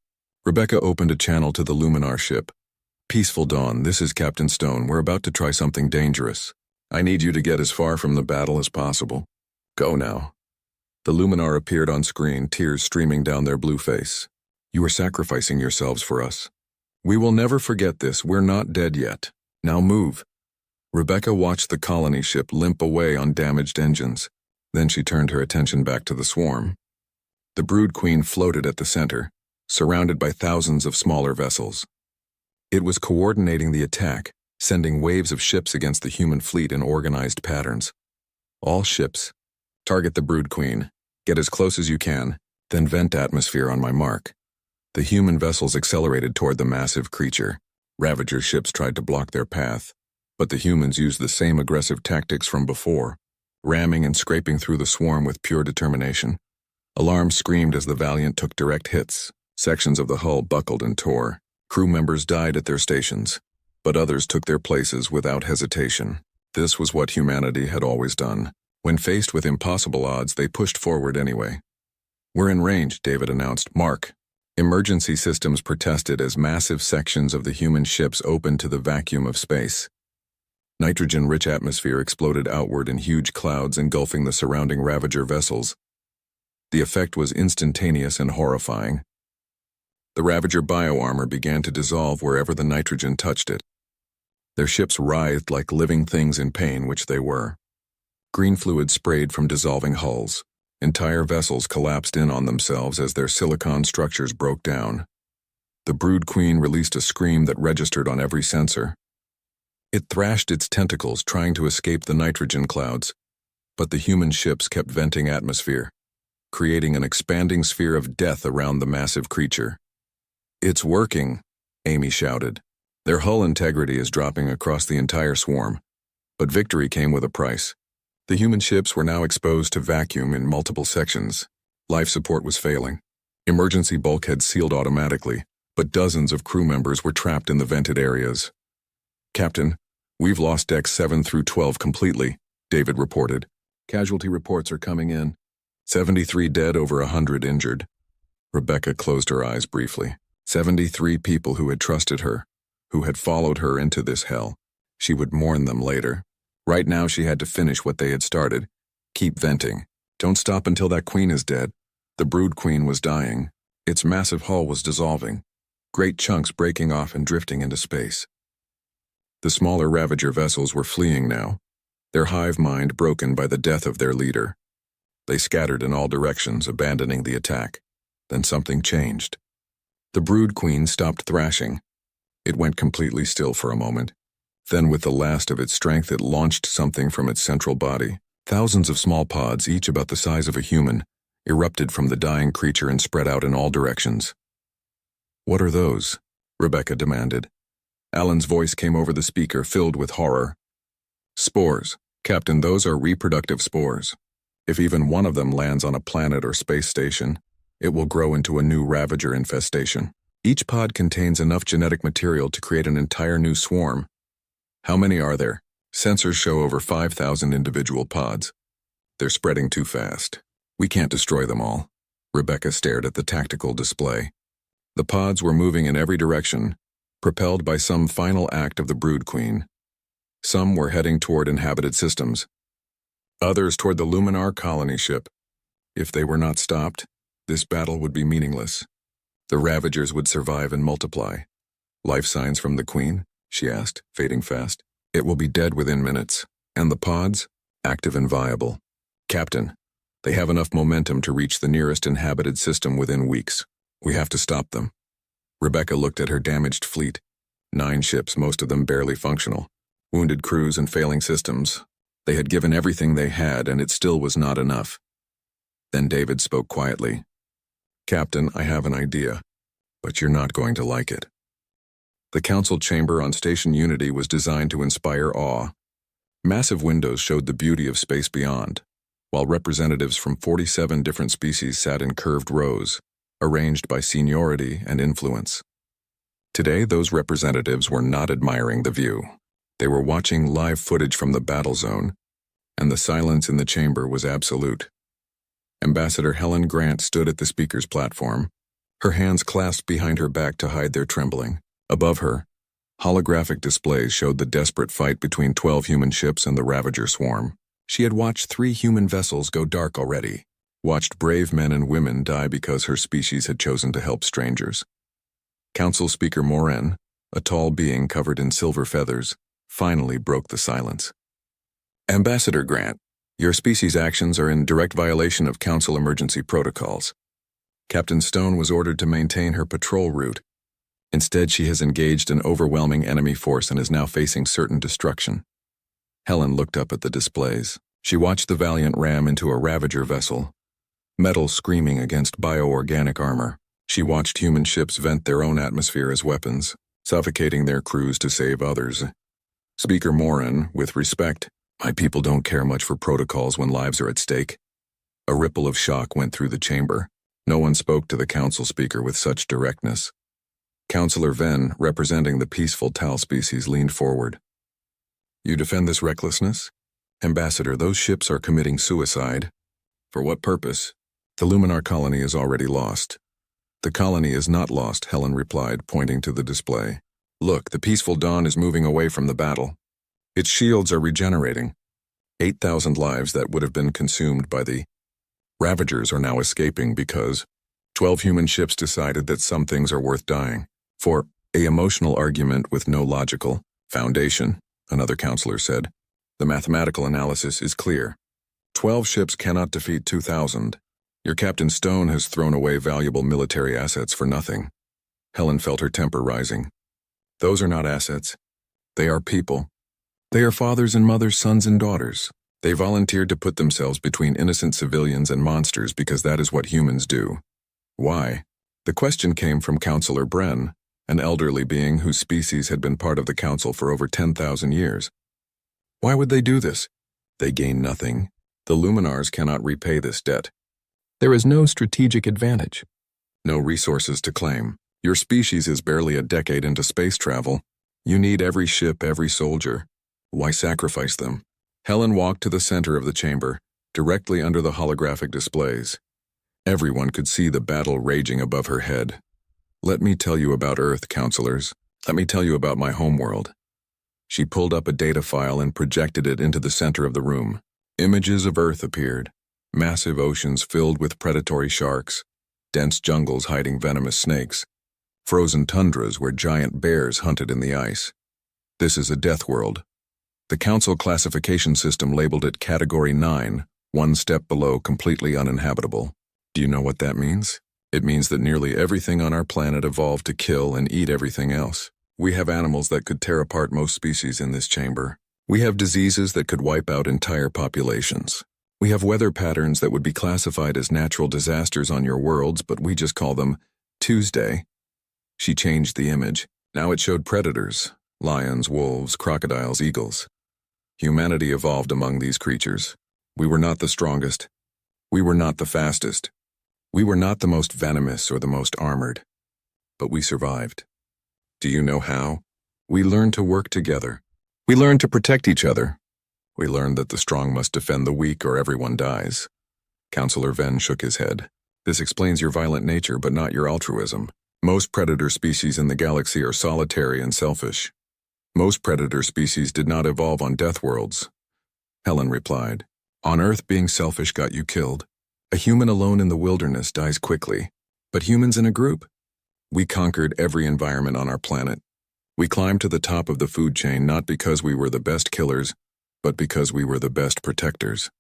Rebecca opened a channel to the Luminar ship. Peaceful Dawn, this is Captain Stone. We're about to try something dangerous. I need you to get as far from the battle as possible. Go now. The Luminar appeared on screen, tears streaming down their blue face. You are sacrificing yourselves for us. We will never forget this. We're not dead yet. Now move. Rebecca watched the colony ship limp away on damaged engines. Then she turned her attention back to the swarm. The Brood Queen floated at the center, surrounded by thousands of smaller vessels. It was coordinating the attack, sending waves of ships against the human fleet in organized patterns. All ships, target the Brood Queen, get as close as you can, then vent atmosphere on my mark. The human vessels accelerated toward the massive creature. Ravager ships tried to block their path, but the humans used the same aggressive tactics from before, ramming and scraping through the swarm with pure determination. Alarms screamed as the Valiant took direct hits. Sections of the hull buckled and tore. Crew members died at their stations, but others took their places without hesitation. This was what humanity had always done. When faced with impossible odds, they pushed forward anyway. We're in range, David announced. Mark. Emergency systems protested as massive sections of the human ships opened to the vacuum of space. Nitrogen-rich atmosphere exploded outward in huge clouds engulfing the surrounding Ravager vessels. The effect was instantaneous and horrifying. The Ravager bioarmor began to dissolve wherever the nitrogen touched it. Their ships writhed like living things in pain, which they were. Green fluid sprayed from dissolving hulls. Entire vessels collapsed in on themselves as their silicon structures broke down. The Brood Queen released a scream that registered on every sensor. It thrashed its tentacles, trying to escape the nitrogen clouds, but the human ships kept venting atmosphere, creating an expanding sphere of death around the massive creature. It's working, Amy shouted. Their hull integrity is dropping across the entire swarm, but victory came with a price. The human ships were now exposed to vacuum in multiple sections. Life support was failing. Emergency bulkheads sealed automatically, but dozens of crew members were trapped in the vented areas. Captain, we've lost decks 7 through 12 completely, David reported. Casualty reports are coming in. 73 dead, over 100 injured. Rebecca closed her eyes briefly. 73 people who had trusted her, who had followed her into this hell. She would mourn them later. Right now she had to finish what they had started. Keep venting. Don't stop until that queen is dead. The Brood Queen was dying. Its massive hull was dissolving. Great chunks breaking off and drifting into space. The smaller Ravager vessels were fleeing now, their hive mind broken by the death of their leader. They scattered in all directions, abandoning the attack. Then something changed. The Brood Queen stopped thrashing. It went completely still for a moment. Then with the last of its strength, it launched something from its central body. Thousands of small pods, each about the size of a human, erupted from the dying creature and spread out in all directions. What are those? Rebecca demanded. Alan's voice came over the speaker, filled with horror. Spores. Captain, those are reproductive spores. If even one of them lands on a planet or space station, it will grow into a new Ravager infestation. Each pod contains enough genetic material to create an entire new swarm. How many are there? Sensors show over 5,000 individual pods. They're spreading too fast. We can't destroy them all. Rebecca stared at the tactical display. The pods were moving in every direction, propelled by some final act of the Brood Queen. Some were heading toward inhabited systems. Others toward the Luminar colony ship. If they were not stopped, this battle would be meaningless. The Ravagers would survive and multiply. Life signs from the Queen? She asked, fading fast. It will be dead within minutes. And the pods? Active and viable. Captain, they have enough momentum to reach the nearest inhabited system within weeks. We have to stop them. Rebecca looked at her damaged fleet. 9 ships, most of them barely functional. Wounded crews and failing systems. They had given everything they had, and it still was not enough. Then David spoke quietly. Captain, I have an idea, but you're not going to like it. The council chamber on Station Unity was designed to inspire awe. Massive windows showed the beauty of space beyond, while representatives from 47 different species sat in curved rows, arranged by seniority and influence. Today, those representatives were not admiring the view. They were watching live footage from the battle zone, and the silence in the chamber was absolute. Ambassador Helen Grant stood at the speaker's platform, her hands clasped behind her back to hide their trembling. Above her, holographic displays showed the desperate fight between 12 human ships and the Ravager swarm. She had watched 3 human vessels go dark already, watched brave men and women die because her species had chosen to help strangers. Council Speaker Morin, a tall being covered in silver feathers, finally broke the silence. Ambassador Grant, your species' actions are in direct violation of Council emergency protocols. Captain Stone was ordered to maintain her patrol route. Instead, she has engaged an overwhelming enemy force and is now facing certain destruction. Helen looked up at the displays. She watched the Valiant ram into a Ravager vessel, metal screaming against bioorganic armor. She watched human ships vent their own atmosphere as weapons, suffocating their crews to save others. Speaker Morin, with respect, my people don't care much for protocols when lives are at stake. A ripple of shock went through the chamber. No one spoke to the council speaker with such directness. Councillor Venn, representing the peaceful Tal species, leaned forward. You defend this recklessness? Ambassador, those ships are committing suicide. For what purpose? The Luminar colony is already lost. The colony is not lost, Helen replied, pointing to the display. Look, the peaceful dawn is moving away from the battle. Its shields are regenerating. 8,000 lives that would have been consumed by the Ravagers are now escaping because 12 human ships decided that some things are worth dying. For an emotional argument with no logical foundation, another counselor said. The mathematical analysis is clear. 12 ships cannot defeat 2,000. Your Captain Stone has thrown away valuable military assets for nothing. Helen felt her temper rising. Those are not assets. They are people. They are fathers and mothers, sons and daughters. They volunteered to put themselves between innocent civilians and monsters because that is what humans do. Why? The question came from Councillor Bren, an elderly being whose species had been part of the council for over 10,000 years. Why would they do this? They gain nothing. The Luminars cannot repay this debt. There is no strategic advantage. No resources to claim. Your species is barely a decade into space travel. You need every ship, every soldier. Why sacrifice them? Helen walked to the center of the chamber, directly under the holographic displays. Everyone could see the battle raging above her head. Let me tell you about Earth, counselors. Let me tell you about my homeworld. She pulled up a data file and projected it into the center of the room. Images of Earth appeared. Massive oceans filled with predatory sharks, dense jungles hiding venomous snakes, frozen tundras where giant bears hunted in the ice. This is a death world. The Council classification system labeled it Category 9, one step below completely uninhabitable. Do you know what that means? It means that nearly everything on our planet evolved to kill and eat everything else. We have animals that could tear apart most species in this chamber. We have diseases that could wipe out entire populations. We have weather patterns that would be classified as natural disasters on your worlds, but we just call them Tuesday. She changed the image. Now it showed predators, lions, wolves, crocodiles, eagles. Humanity evolved among these creatures. We were not the strongest. We were not the fastest. We were not the most venomous or the most armored. But we survived. Do you know how? We learned to work together. We learned to protect each other. We learned that the strong must defend the weak or everyone dies. Counselor Venn shook his head. This explains your violent nature, but not your altruism. Most predator species in the galaxy are solitary and selfish. Most predator species did not evolve on Deathworlds. Helen replied. On Earth, being selfish got you killed. A human alone in the wilderness dies quickly, but humans in a group? We conquered every environment on our planet. We climbed to the top of the food chain not because we were the best killers, but because we were the best protectors.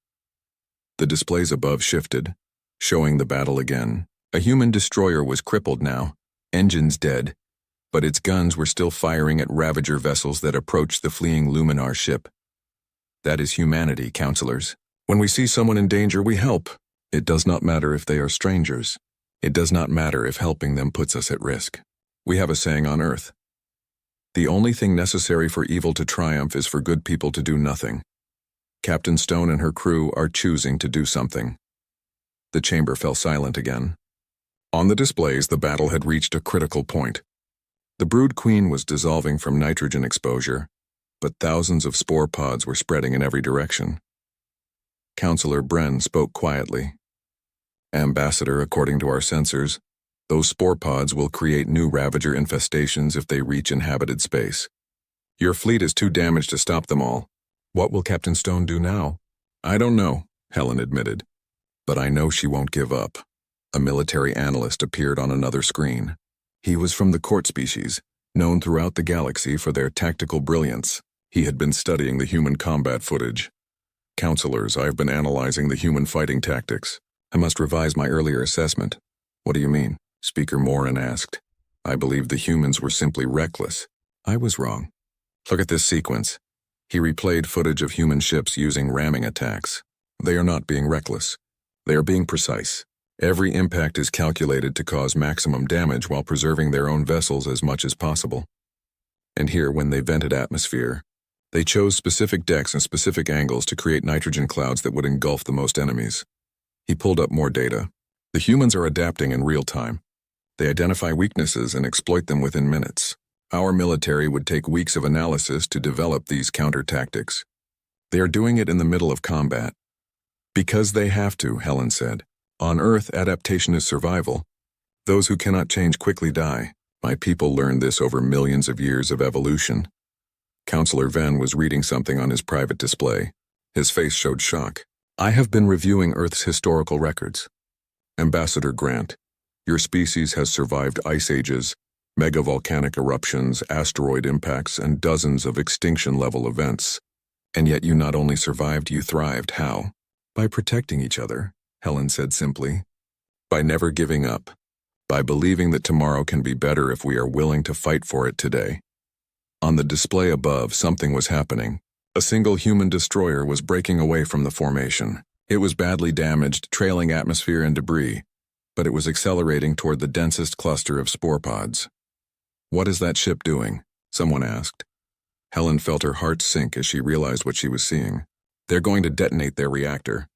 The displays above shifted, showing the battle again. A human destroyer was crippled now, engines dead, but its guns were still firing at Ravager vessels that approached the fleeing Luminar ship. That is humanity, counselors. When we see someone in danger, we help. It does not matter if they are strangers. It does not matter if helping them puts us at risk. We have a saying on Earth. The only thing necessary for evil to triumph is for good people to do nothing. Captain Stone and her crew are choosing to do something. The chamber fell silent again. On the displays, the battle had reached a critical point. The brood queen was dissolving from nitrogen exposure, but thousands of spore pods were spreading in every direction. Counselor Bren spoke quietly. Ambassador, according to our sensors, those spore pods will create new Ravager infestations if they reach inhabited space. Your fleet is too damaged to stop them all. What will Captain Stone do now? I don't know, Helen admitted. But I know she won't give up. A military analyst appeared on another screen. He was from the court species, known throughout the galaxy for their tactical brilliance. He had been studying the human combat footage. Counselors, I have been analyzing the human fighting tactics. I must revise my earlier assessment. What do you mean? Speaker Morin asked. I believe the humans were simply reckless. I was wrong. Look at this sequence. He replayed footage of human ships using ramming attacks. They are not being reckless. They are being precise. Every impact is calculated to cause maximum damage while preserving their own vessels as much as possible. And here, when they vented atmosphere, they chose specific decks and specific angles to create nitrogen clouds that would engulf the most enemies. He pulled up more data. The humans are adapting in real time. They identify weaknesses and exploit them within minutes. Our military would take weeks of analysis to develop these counter tactics. They are doing it in the middle of combat. Because they have to, Helen said. On Earth, adaptation is survival. Those who cannot change quickly die. My people learned this over millions of years of evolution. Counselor Venn was reading something on his private display. His face showed shock. I have been reviewing Earth's historical records. Ambassador Grant, your species has survived ice ages, megavolcanic eruptions, asteroid impacts, and dozens of extinction-level events. And yet you not only survived, you thrived. How? By protecting each other, Helen said simply. By never giving up. By believing that tomorrow can be better if we are willing to fight for it today. On the display above, something was happening. A single human destroyer was breaking away from the formation. It was badly damaged, trailing atmosphere and debris, but it was accelerating toward the densest cluster of spore pods. What is that ship doing? Someone asked. Helen felt her heart sink as she realized what she was seeing. They're going to detonate their reactor.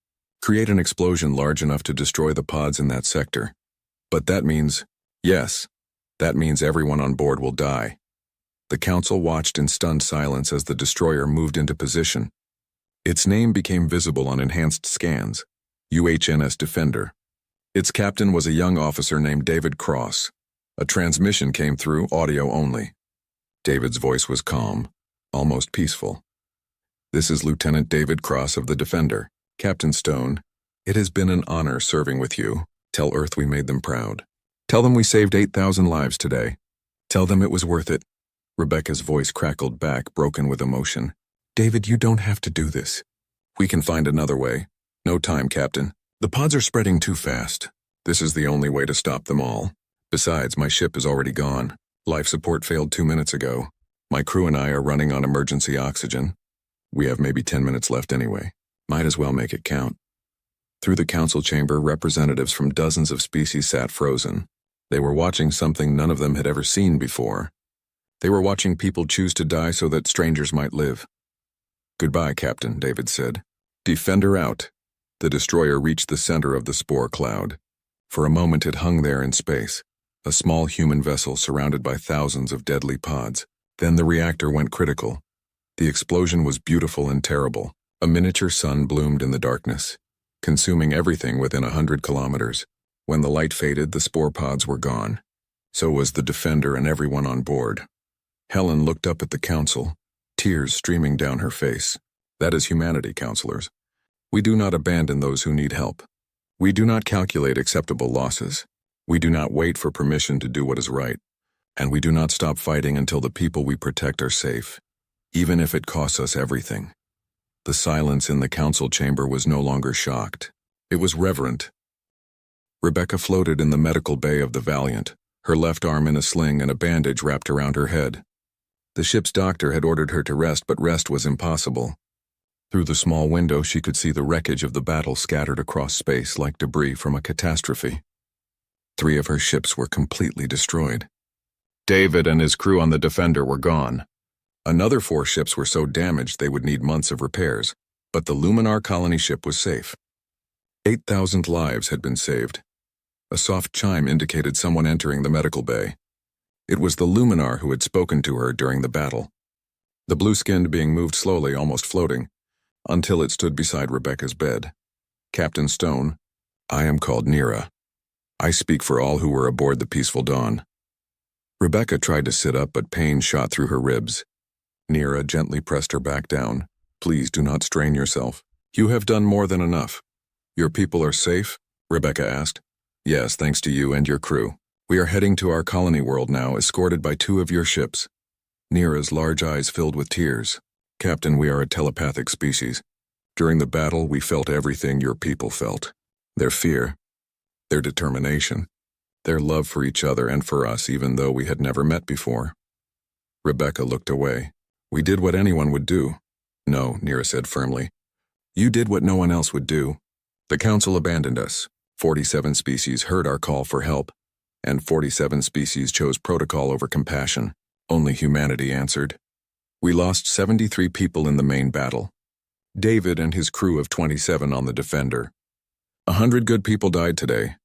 Create an explosion large enough to destroy the pods in that sector. But that means, yes, that means everyone on board will die. The council watched in stunned silence as the destroyer moved into position. Its name became visible on enhanced scans, UHNS Defender. Its captain was a young officer named David Cross. A transmission came through, audio only. David's voice was calm, almost peaceful. This is Lieutenant David Cross of the Defender. Captain Stone, it has been an honor serving with you. Tell Earth we made them proud. Tell them we saved 8,000 lives today. Tell them it was worth it. Rebecca's voice crackled back, broken with emotion. David, you don't have to do this. We can find another way. No time, Captain. The pods are spreading too fast. This is the only way to stop them all. Besides, my ship is already gone. Life support failed 2 minutes ago. My crew and I are running on emergency oxygen. We have maybe 10 minutes left anyway. Might as well make it count. Through the council chamber, representatives from dozens of species sat frozen. They were watching something none of them had ever seen before. They were watching people choose to die so that strangers might live. Goodbye, Captain, David said. Defender out. The destroyer reached the center of the spore cloud. For a moment it hung there in space, a small human vessel surrounded by thousands of deadly pods. Then the reactor went critical. The explosion was beautiful and terrible. A miniature sun bloomed in the darkness, consuming everything within 100 kilometers. When the light faded, the spore pods were gone. So was the Defender and everyone on board. Helen looked up at the council, tears streaming down her face. That is humanity, counselors. We do not abandon those who need help. We do not calculate acceptable losses. We do not wait for permission to do what is right. And we do not stop fighting until the people we protect are safe, even if it costs us everything. The silence in the council chamber was no longer shocked. It was reverent. Rebecca floated in the medical bay of the Valiant, her left arm in a sling and a bandage wrapped around her head. The ship's doctor had ordered her to rest, but rest was impossible. Through the small window, she could see the wreckage of the battle scattered across space like debris from a catastrophe. 3 of her ships were completely destroyed. David and his crew on the Defender were gone. Another 4 ships were so damaged they would need months of repairs, but the Luminar colony ship was safe. 8,000 lives had been saved. A soft chime indicated someone entering the medical bay. It was the Luminar who had spoken to her during the battle. The blue-skinned being moved slowly, almost floating, until it stood beside Rebecca's bed. Captain Stone, I am called Nira. I speak for all who were aboard the Peaceful Dawn. Rebecca tried to sit up, but pain shot through her ribs. Nira gently pressed her back down. Please do not strain yourself. You have done more than enough. Your people are safe? Rebecca asked. Yes, thanks to you and your crew. We are heading to our colony world now, escorted by 2 of your ships. Nira's large eyes filled with tears. Captain, we are a telepathic species. During the battle, we felt everything your people felt. Their fear, their determination, their love for each other and for us, even though we had never met before. Rebecca looked away. We did what anyone would do. No, Nira said firmly. You did what no one else would do. The Council abandoned us. 47 species heard our call for help, and 47 species chose protocol over compassion. Only humanity answered. We lost 73 people in the main battle. David and his crew of 27 on the Defender. 100 good people died today.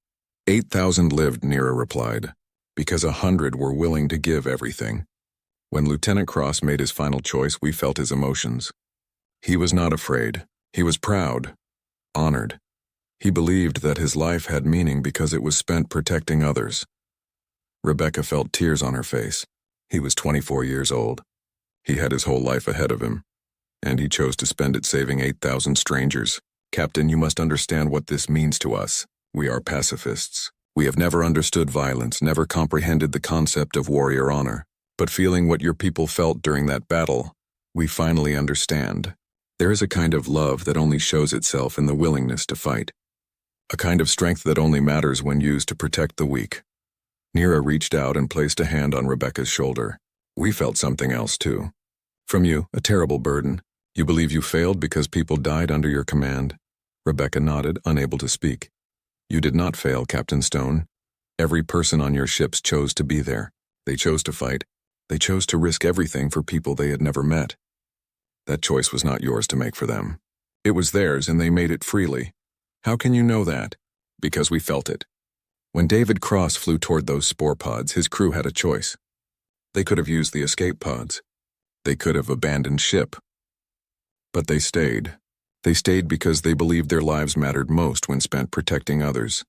8,000 lived, Nira replied, because 100 were willing to give everything. When Lieutenant Cross made his final choice, we felt his emotions. He was not afraid. He was proud, honored. He believed that his life had meaning because it was spent protecting others. Rebecca felt tears on her face. He was 24 years old. He had his whole life ahead of him, and he chose to spend it saving 8,000 strangers. Captain, you must understand what this means to us. We are pacifists. We have never understood violence, never comprehended the concept of warrior honor. But feeling what your people felt during that battle, we finally understand. There is a kind of love that only shows itself in the willingness to fight. A kind of strength that only matters when used to protect the weak. Nira reached out and placed a hand on Rebecca's shoulder. We felt something else too. From you, a terrible burden. You believe you failed because people died under your command? Rebecca nodded, unable to speak. You did not fail, Captain Stone. Every person on your ships chose to be there. They chose to fight. They chose to risk everything for people they had never met. That choice was not yours to make for them. It was theirs, and they made it freely. How can you know that? Because we felt it. When David Cross flew toward those spore pods, his crew had a choice. They could have used the escape pods. They could have abandoned ship. But they stayed. They stayed because they believed their lives mattered most when spent protecting others.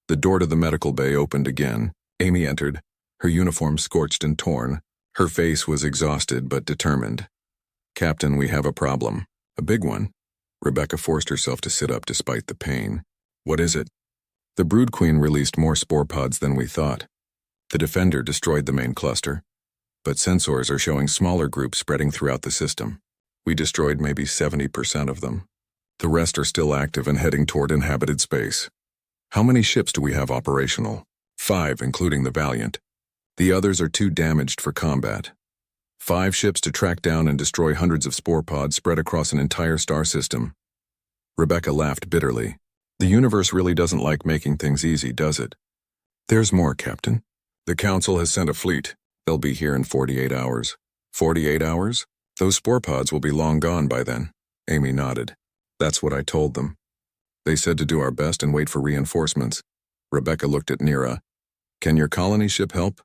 The door to the medical bay opened again. Amy entered, her uniform scorched and torn. Her face was exhausted but determined. Captain, we have a problem. A big one. Rebecca forced herself to sit up despite the pain. What is it? The Brood Queen released more spore pods than we thought. The Defender destroyed the main cluster, but sensors are showing smaller groups spreading throughout the system. We destroyed maybe 70% of them. The rest are still active and heading toward inhabited space. How many ships do we have operational? 5, including the Valiant. The others are too damaged for combat. 5 ships to track down and destroy hundreds of spore pods spread across an entire star system. Rebecca laughed bitterly. The universe really doesn't like making things easy, does it? There's more, Captain. The Council has sent a fleet. They'll be here in 48 hours. 48 hours? Those spore pods will be long gone by then. Amy nodded. That's what I told them. They said to do our best and wait for reinforcements. Rebecca looked at Nira. Can your colony ship help?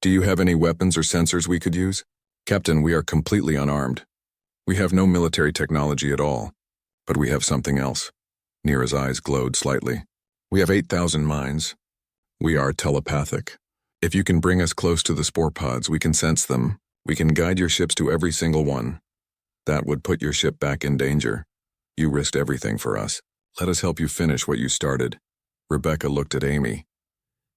Do you have any weapons or sensors we could use? Captain, we are completely unarmed. We have no military technology at all, but we have something else. Neera's eyes glowed slightly. We have 8,000 minds. We are telepathic. If you can bring us close to the spore pods, we can sense them. We can guide your ships to every single one. That would put your ship back in danger. You risked everything for us. Let us help you finish what you started. Rebecca looked at Amy.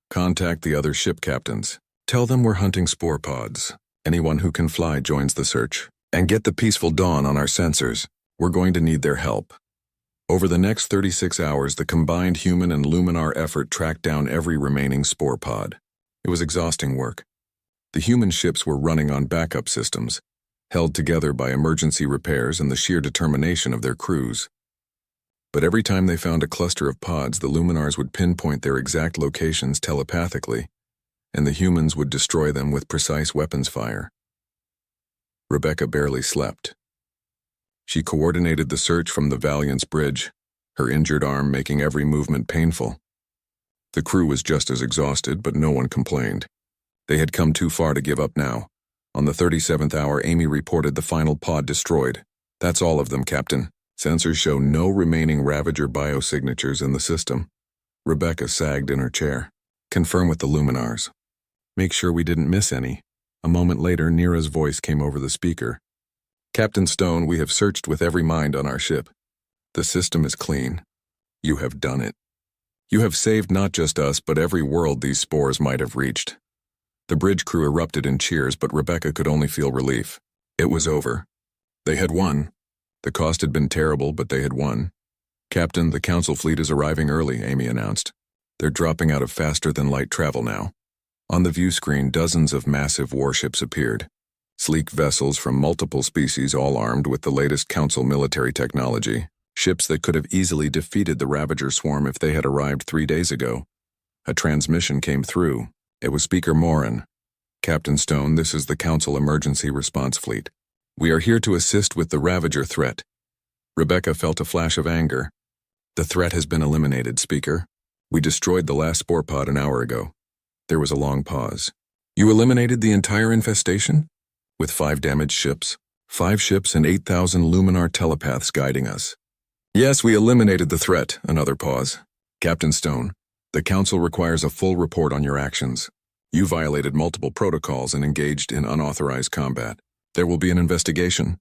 Contact the other ship captains. Tell them we're hunting spore pods. Anyone who can fly joins the search. And get the peaceful dawn on our sensors. We're going to need their help. Over the next 36 hours, the combined human and Luminar effort tracked down every remaining spore pod. It was exhausting work. The human ships were running on backup systems, held together by emergency repairs and the sheer determination of their crews. But every time they found a cluster of pods, the Luminars would pinpoint their exact locations telepathically, and the humans would destroy them with precise weapons fire. Rebecca barely slept. She coordinated the search from the Valiant's bridge, her injured arm making every movement painful. The crew was just as exhausted, but no one complained. They had come too far to give up now. On the 37th hour, Amy reported the final pod destroyed. That's all of them, Captain. Sensors show no remaining Ravager biosignatures in the system. Rebecca sagged in her chair. Confirm with the Luminars. Make sure we didn't miss any. A moment later, Neera's voice came over the speaker. Captain Stone, we have searched with every mind on our ship. The system is clean. You have done it. You have saved not just us, but every world these spores might have reached. The bridge crew erupted in cheers, but Rebecca could only feel relief. It was over. They had won. The cost had been terrible, but they had won. Captain, the Council fleet is arriving early, Amy announced. They're dropping out of faster-than-light travel now. On the view screen, dozens of massive warships appeared. Sleek vessels from multiple species, all armed with the latest Council military technology. Ships that could have easily defeated the Ravager swarm if they had arrived 3 days ago. A transmission came through. It was Speaker Morin. Captain Stone, this is the Council Emergency Response Fleet. We are here to assist with the Ravager threat. Rebecca felt a flash of anger. The threat has been eliminated, Speaker. We destroyed the last spore pod an hour ago. There was a long pause. You eliminated the entire infestation? With 5 damaged ships? 5 ships and 8,000 Luminar telepaths guiding us. Yes, we eliminated the threat. Another pause. Captain Stone, the Council requires a full report on your actions. You violated multiple protocols and engaged in unauthorized combat. There will be an investigation.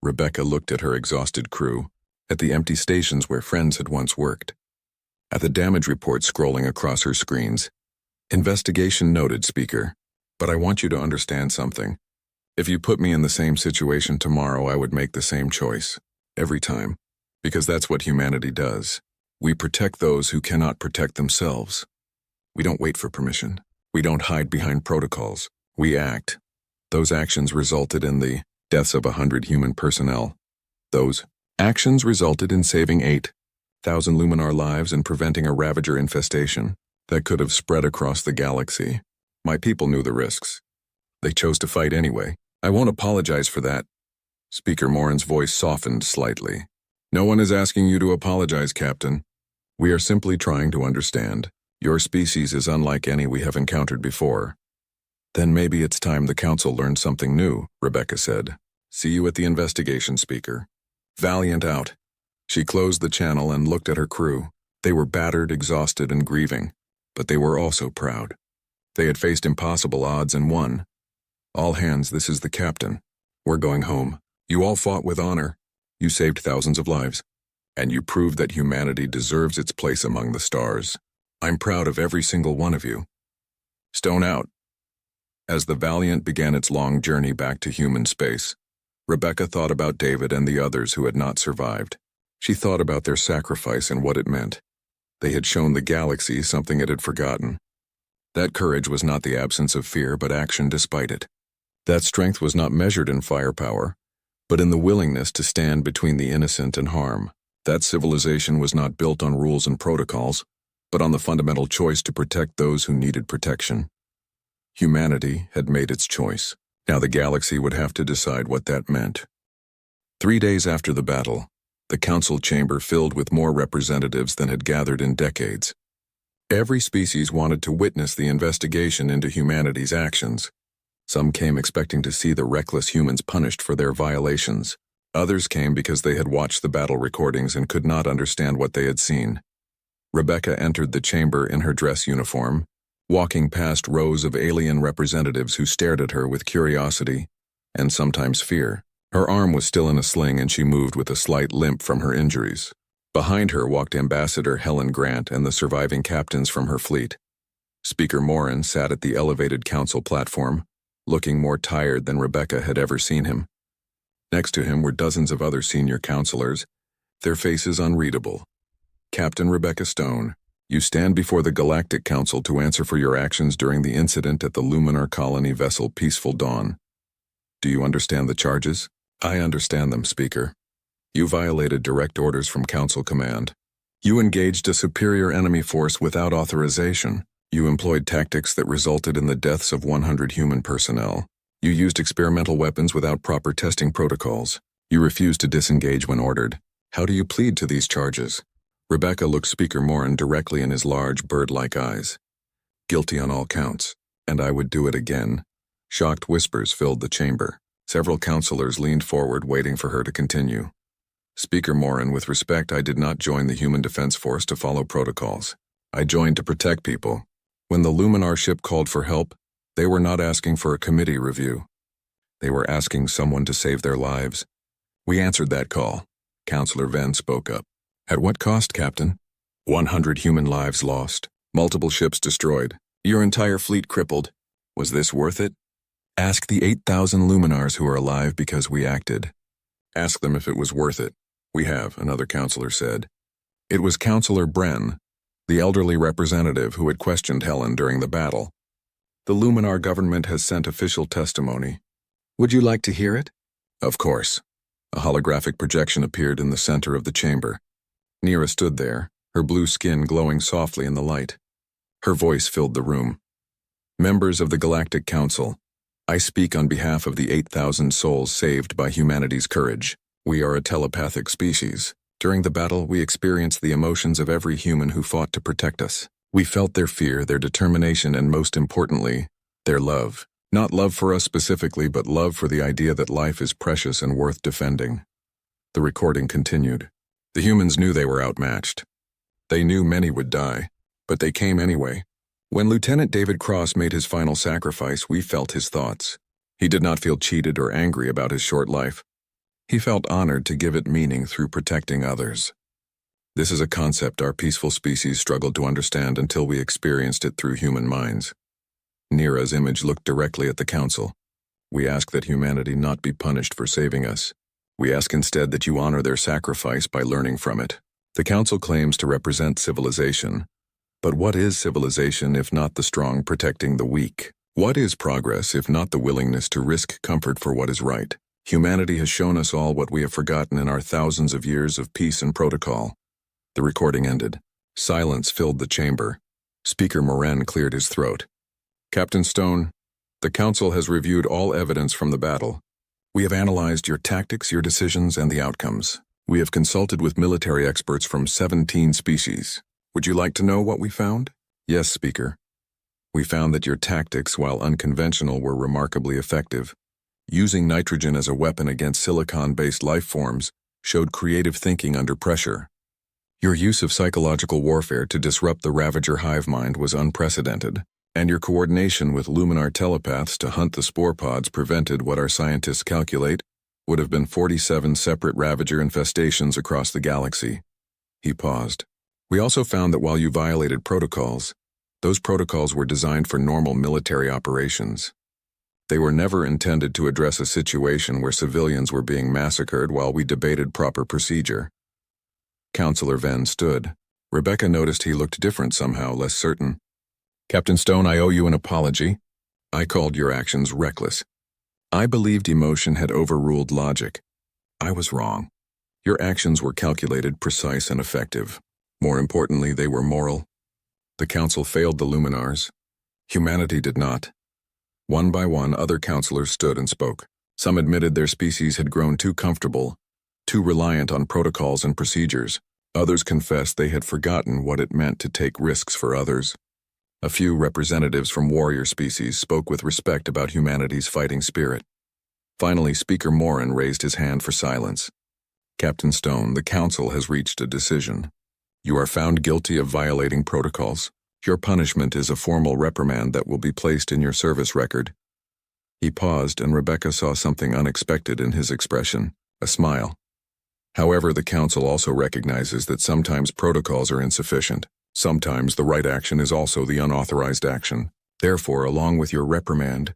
Rebecca looked at her exhausted crew, at the empty stations where friends had once worked, at the damage reports scrolling across her screens. Investigation noted, Speaker, but I want you to understand something. If you put me in the same situation tomorrow, I would make the same choice. Every time. Because that's what humanity does. We protect those who cannot protect themselves. We don't wait for permission. We don't hide behind protocols. We act. Those actions resulted in the deaths of 100 human personnel. Those actions resulted in saving 8,000 Luminar lives and preventing a Ravager infestation that could have spread across the galaxy. My people knew the risks. They chose to fight anyway. I won't apologize for that. Speaker Morin's voice softened slightly. No one is asking you to apologize, Captain. We are simply trying to understand. Your species is unlike any we have encountered before. Then maybe it's time the Council learned something new, Rebecca said. See you at the investigation, Speaker. Valiant out. She closed the channel and looked at her crew. They were battered, exhausted, and grieving, but they were also proud. They had faced impossible odds and won. All hands, this is the captain. We're going home. You all fought with honor. You saved thousands of lives. And you proved that humanity deserves its place among the stars. I'm proud of every single one of you. Stone out. As the Valiant began its long journey back to human space, Rebecca thought about David and the others who had not survived. She thought about their sacrifice and what it meant. They had shown the galaxy something it had forgotten. That courage was not the absence of fear, but action despite it. That strength was not measured in firepower, but in the willingness to stand between the innocent and harm. That civilization was not built on rules and protocols, but on the fundamental choice to protect those who needed protection. Humanity had made its choice. Now the galaxy would have to decide what that meant. 3 days after the battle, the council chamber filled with more representatives than had gathered in decades. Every species wanted to witness the investigation into humanity's actions. Some came expecting to see the reckless humans punished for their violations. Others came because they had watched the battle recordings and could not understand what they had seen. Rebecca entered the chamber in her dress uniform, walking past rows of alien representatives who stared at her with curiosity and sometimes fear. Her arm was still in a sling and she moved with a slight limp from her injuries. Behind her walked Ambassador Helen Grant and the surviving captains from her fleet. Speaker Morin sat at the elevated council platform, looking more tired than Rebecca had ever seen him. Next to him were dozens of other senior counselors, their faces unreadable. Captain Rebecca Stone, you stand before the Galactic Council to answer for your actions during the incident at the Luminar colony vessel Peaceful Dawn. Do you understand the charges? I understand them, Speaker. You violated direct orders from Council Command. You engaged a superior enemy force without authorization. You employed tactics that resulted in the deaths of 100 human personnel. You used experimental weapons without proper testing protocols. You refused to disengage when ordered. How do you plead to these charges? Rebecca looked Speaker Morin directly in his large, bird-like eyes. Guilty on all counts, and I would do it again. Shocked whispers filled the chamber. Several counselors leaned forward, waiting for her to continue. Speaker Morin, with respect, I did not join the Human Defense Force to follow protocols. I joined to protect people. When the Luminar ship called for help, they were not asking for a committee review. They were asking someone to save their lives. We answered that call. Counselor Venn spoke up. At what cost, Captain? 100 human lives lost, multiple ships destroyed, your entire fleet crippled. Was this worth it? Ask the 8,000 Luminars who are alive because we acted. Ask them if it was worth it. We have, another counselor said. It was Counselor Bren, the elderly representative who had questioned Helen during the battle. The Luminar government has sent official testimony. Would you like to hear it? Of course. A holographic projection appeared in the center of the chamber. Nira stood there, her blue skin glowing softly in the light. Her voice filled the room. Members of the Galactic Council, I speak on behalf of the 8,000 souls saved by humanity's courage. We are a telepathic species. During the battle, we experienced the emotions of every human who fought to protect us. We felt their fear, their determination, and most importantly, their love. Not love for us specifically, but love for the idea that life is precious and worth defending. The recording continued. The humans knew they were outmatched. They knew many would die, but they came anyway. When Lieutenant David Cross made his final sacrifice, we felt his thoughts. He did not feel cheated or angry about his short life. He felt honored to give it meaning through protecting others. This is a concept our peaceful species struggled to understand until we experienced it through human minds. Nira's image looked directly at the Council. We ask that humanity not be punished for saving us. We ask instead that you honor their sacrifice by learning from it. The Council claims to represent civilization. But what is civilization if not the strong protecting the weak? What is progress if not the willingness to risk comfort for what is right? Humanity has shown us all what we have forgotten in our thousands of years of peace and protocol. The recording ended. Silence filled the chamber. Speaker Morin cleared his throat. Captain Stone, the Council has reviewed all evidence from the battle. We have analyzed your tactics, your decisions, and the outcomes. We have consulted with military experts from 17 species. Would you like to know what we found? Yes, Speaker. We found that your tactics, while unconventional, were remarkably effective. Using nitrogen as a weapon against silicon-based life forms showed creative thinking under pressure. Your use of psychological warfare to disrupt the Ravager hive mind was unprecedented, and your coordination with Luminar telepaths to hunt the spore pods prevented what our scientists calculate would have been 47 separate Ravager infestations across the galaxy. He paused. We also found that while you violated protocols, those protocols were designed for normal military operations. They were never intended to address a situation where civilians were being massacred while we debated proper procedure. Counselor Venn stood. Rebecca noticed he looked different somehow, less certain. Captain Stone, I owe you an apology. I called your actions reckless. I believed emotion had overruled logic. I was wrong. Your actions were calculated, precise, and effective. More importantly, they were moral. The Council failed the Luminars. Humanity did not. One by one, other counselors stood and spoke. Some admitted their species had grown too comfortable, too reliant on protocols and procedures. Others confessed they had forgotten what it meant to take risks for others. A few representatives from warrior species spoke with respect about humanity's fighting spirit. Finally, Speaker Morin raised his hand for silence. Captain Stone, the Council has reached a decision. You are found guilty of violating protocols. Your punishment is a formal reprimand that will be placed in your service record. He paused, and Rebecca saw something unexpected in his expression, a smile. However, the Council also recognizes that sometimes protocols are insufficient. Sometimes the right action is also the unauthorized action. Therefore, along with your reprimand,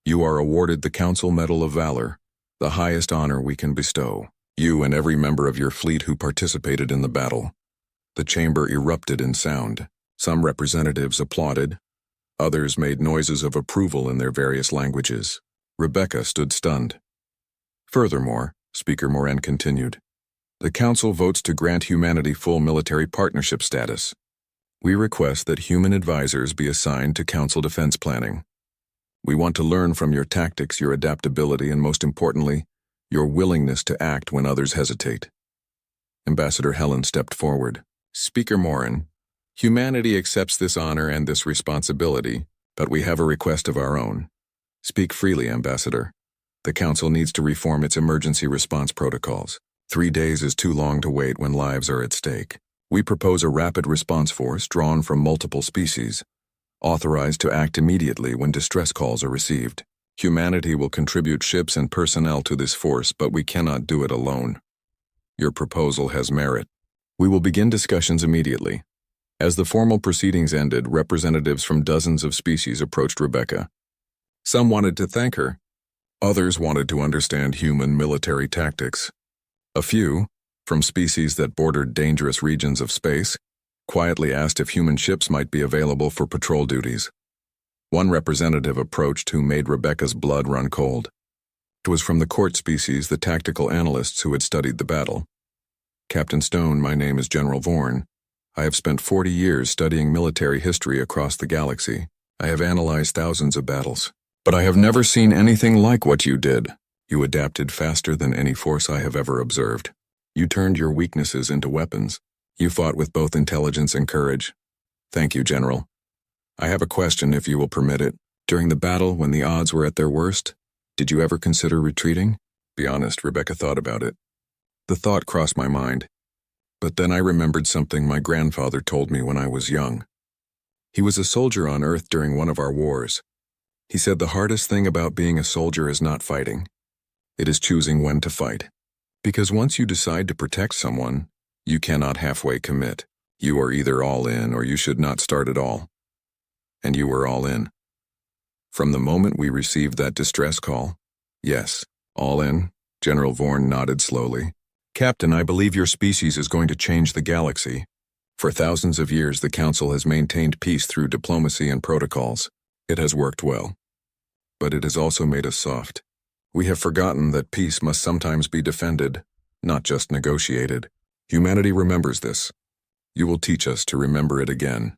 you are awarded the Council Medal of Valor, the highest honor we can bestow. You and every member of your fleet who participated in the battle. The chamber erupted in sound. Some representatives applauded. Others made noises of approval in their various languages. Rebecca stood stunned. Furthermore, Speaker Morin continued, the Council votes to grant humanity full military partnership status. We request that human advisors be assigned to Council defense planning. We want to learn from your tactics, your adaptability, and most importantly, your willingness to act when others hesitate. Ambassador Helen stepped forward. Speaker Morin, humanity accepts this honor and this responsibility, but we have a request of our own. Speak freely, Ambassador. The Council needs to reform its emergency response protocols. 3 days is too long to wait when lives are at stake. We propose a rapid response force drawn from multiple species, authorized to act immediately when distress calls are received. Humanity will contribute ships and personnel to this force, but we cannot do it alone. Your proposal has merit. We will begin discussions immediately. As the formal proceedings ended, representatives from dozens of species approached Rebecca. Some wanted to thank her. Others wanted to understand human military tactics. A few, from species that bordered dangerous regions of space, quietly asked if human ships might be available for patrol duties. One representative approached who made Rebecca's blood run cold. It was from the court species, the tactical analysts who had studied the battle. Captain Stone, my name is General Vorn. I have spent 40 years studying military history across the galaxy. I have analyzed thousands of battles. But I have never seen anything like what you did. You adapted faster than any force I have ever observed. You turned your weaknesses into weapons. You fought with both intelligence and courage. Thank you, General. I have a question, if you will permit it. During the battle, when the odds were at their worst, did you ever consider retreating? Be honest, Rebecca thought about it. The thought crossed my mind. But then I remembered something my grandfather told me when I was young. He was a soldier on Earth during one of our wars. He said the hardest thing about being a soldier is not fighting. It is choosing when to fight. Because once you decide to protect someone, you cannot halfway commit. You are either all in or you should not start at all. And you were all in. From the moment we received that distress call, yes, all in, General Vorn nodded slowly. Captain, I believe your species is going to change the galaxy. For thousands of years, the Council has maintained peace through diplomacy and protocols. It has worked well. But it has also made us soft. We have forgotten that peace must sometimes be defended, not just negotiated. Humanity remembers this. You will teach us to remember it again.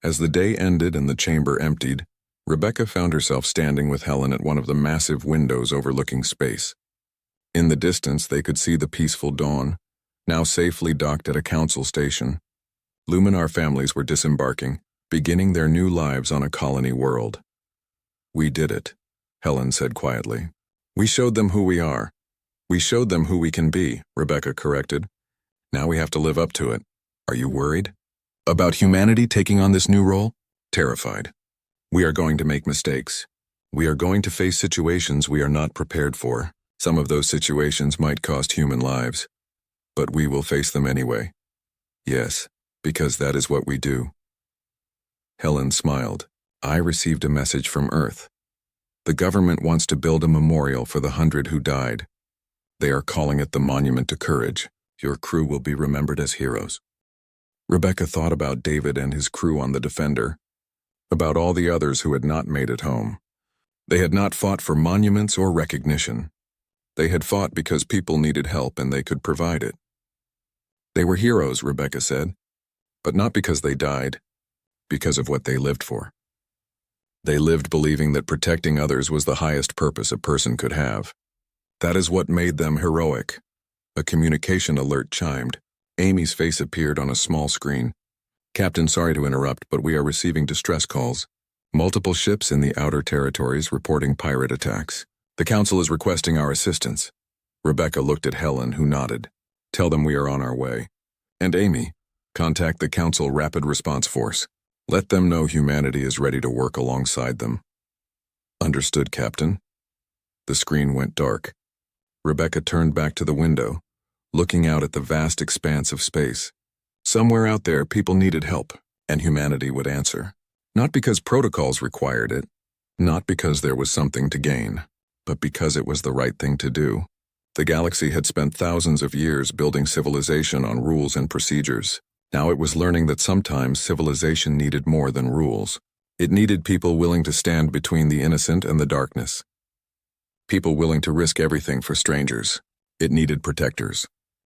As the day ended and the chamber emptied, Rebecca found herself standing with Helen at one of the massive windows overlooking space. In the distance, they could see the peaceful dawn, now safely docked at a council station. Luminar families were disembarking, beginning their new lives on a colony world. We did it, Helen said quietly. We showed them who we are. We showed them who we can be, Rebecca corrected. Now we have to live up to it. Are you worried? About humanity taking on this new role? Terrified. We are going to make mistakes. We are going to face situations we are not prepared for. Some of those situations might cost human lives. But we will face them anyway. Yes, because that is what we do. Helen smiled. I received a message from Earth. The government wants to build a memorial for the 100 who died. They are calling it the Monument to Courage. Your crew will be remembered as heroes. Rebecca thought about David and his crew on the Defender, about all the others who had not made it home. They had not fought for monuments or recognition. They had fought because people needed help and they could provide it. They were heroes, Rebecca said, but not because they died, because of what they lived for. They lived believing that protecting others was the highest purpose a person could have. That is what made them heroic. A communication alert chimed. Amy's face appeared on a small screen. Captain, sorry to interrupt, but we are receiving distress calls. Multiple ships in the outer territories reporting pirate attacks. The council is requesting our assistance. Rebecca looked at Helen, who nodded. Tell them we are on our way. And Amy, contact the council rapid response force. Let them know humanity is ready to work alongside them. Understood, Captain. The screen went dark. Rebecca turned back to the window, looking out at the vast expanse of space. Somewhere out there, people needed help, and humanity would answer. Not because protocols required it, not because there was something to gain, but because it was the right thing to do. The galaxy had spent thousands of years building civilization on rules and procedures. Now it was learning that sometimes civilization needed more than rules. It needed people willing to stand between the innocent and the darkness. People willing to risk everything for strangers. It needed protectors.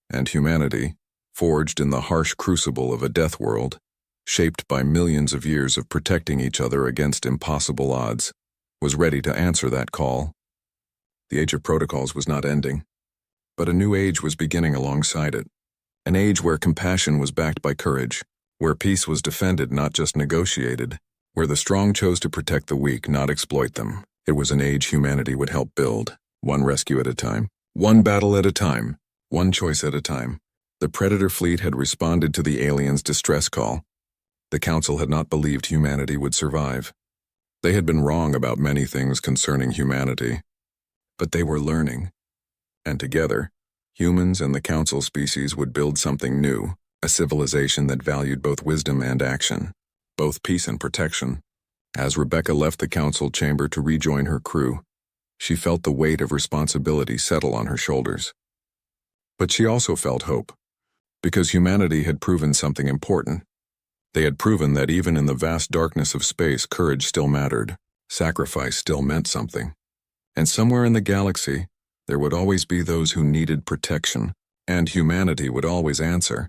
And humanity, forged in the harsh crucible of a death world, shaped by millions of years of protecting each other against impossible odds, was ready to answer that call. The age of protocols was not ending, but a new age was beginning alongside it. An age where compassion was backed by courage, where peace was defended, not just negotiated, where the strong chose to protect the weak, not exploit them. It was an age humanity would help build, one rescue at a time, one battle at a time, one choice at a time. The Predator fleet had responded to the aliens' distress call. The Council had not believed humanity would survive. They had been wrong about many things concerning humanity, but they were learning. And together, humans and the Council species would build something new, a civilization that valued both wisdom and action, both peace and protection. As Rebecca left the Council chamber to rejoin her crew, she felt the weight of responsibility settle on her shoulders. But she also felt hope, because humanity had proven something important. They had proven that even in the vast darkness of space, courage still mattered, sacrifice still meant something. And somewhere in the galaxy, there would always be those who needed protection, and humanity would always answer.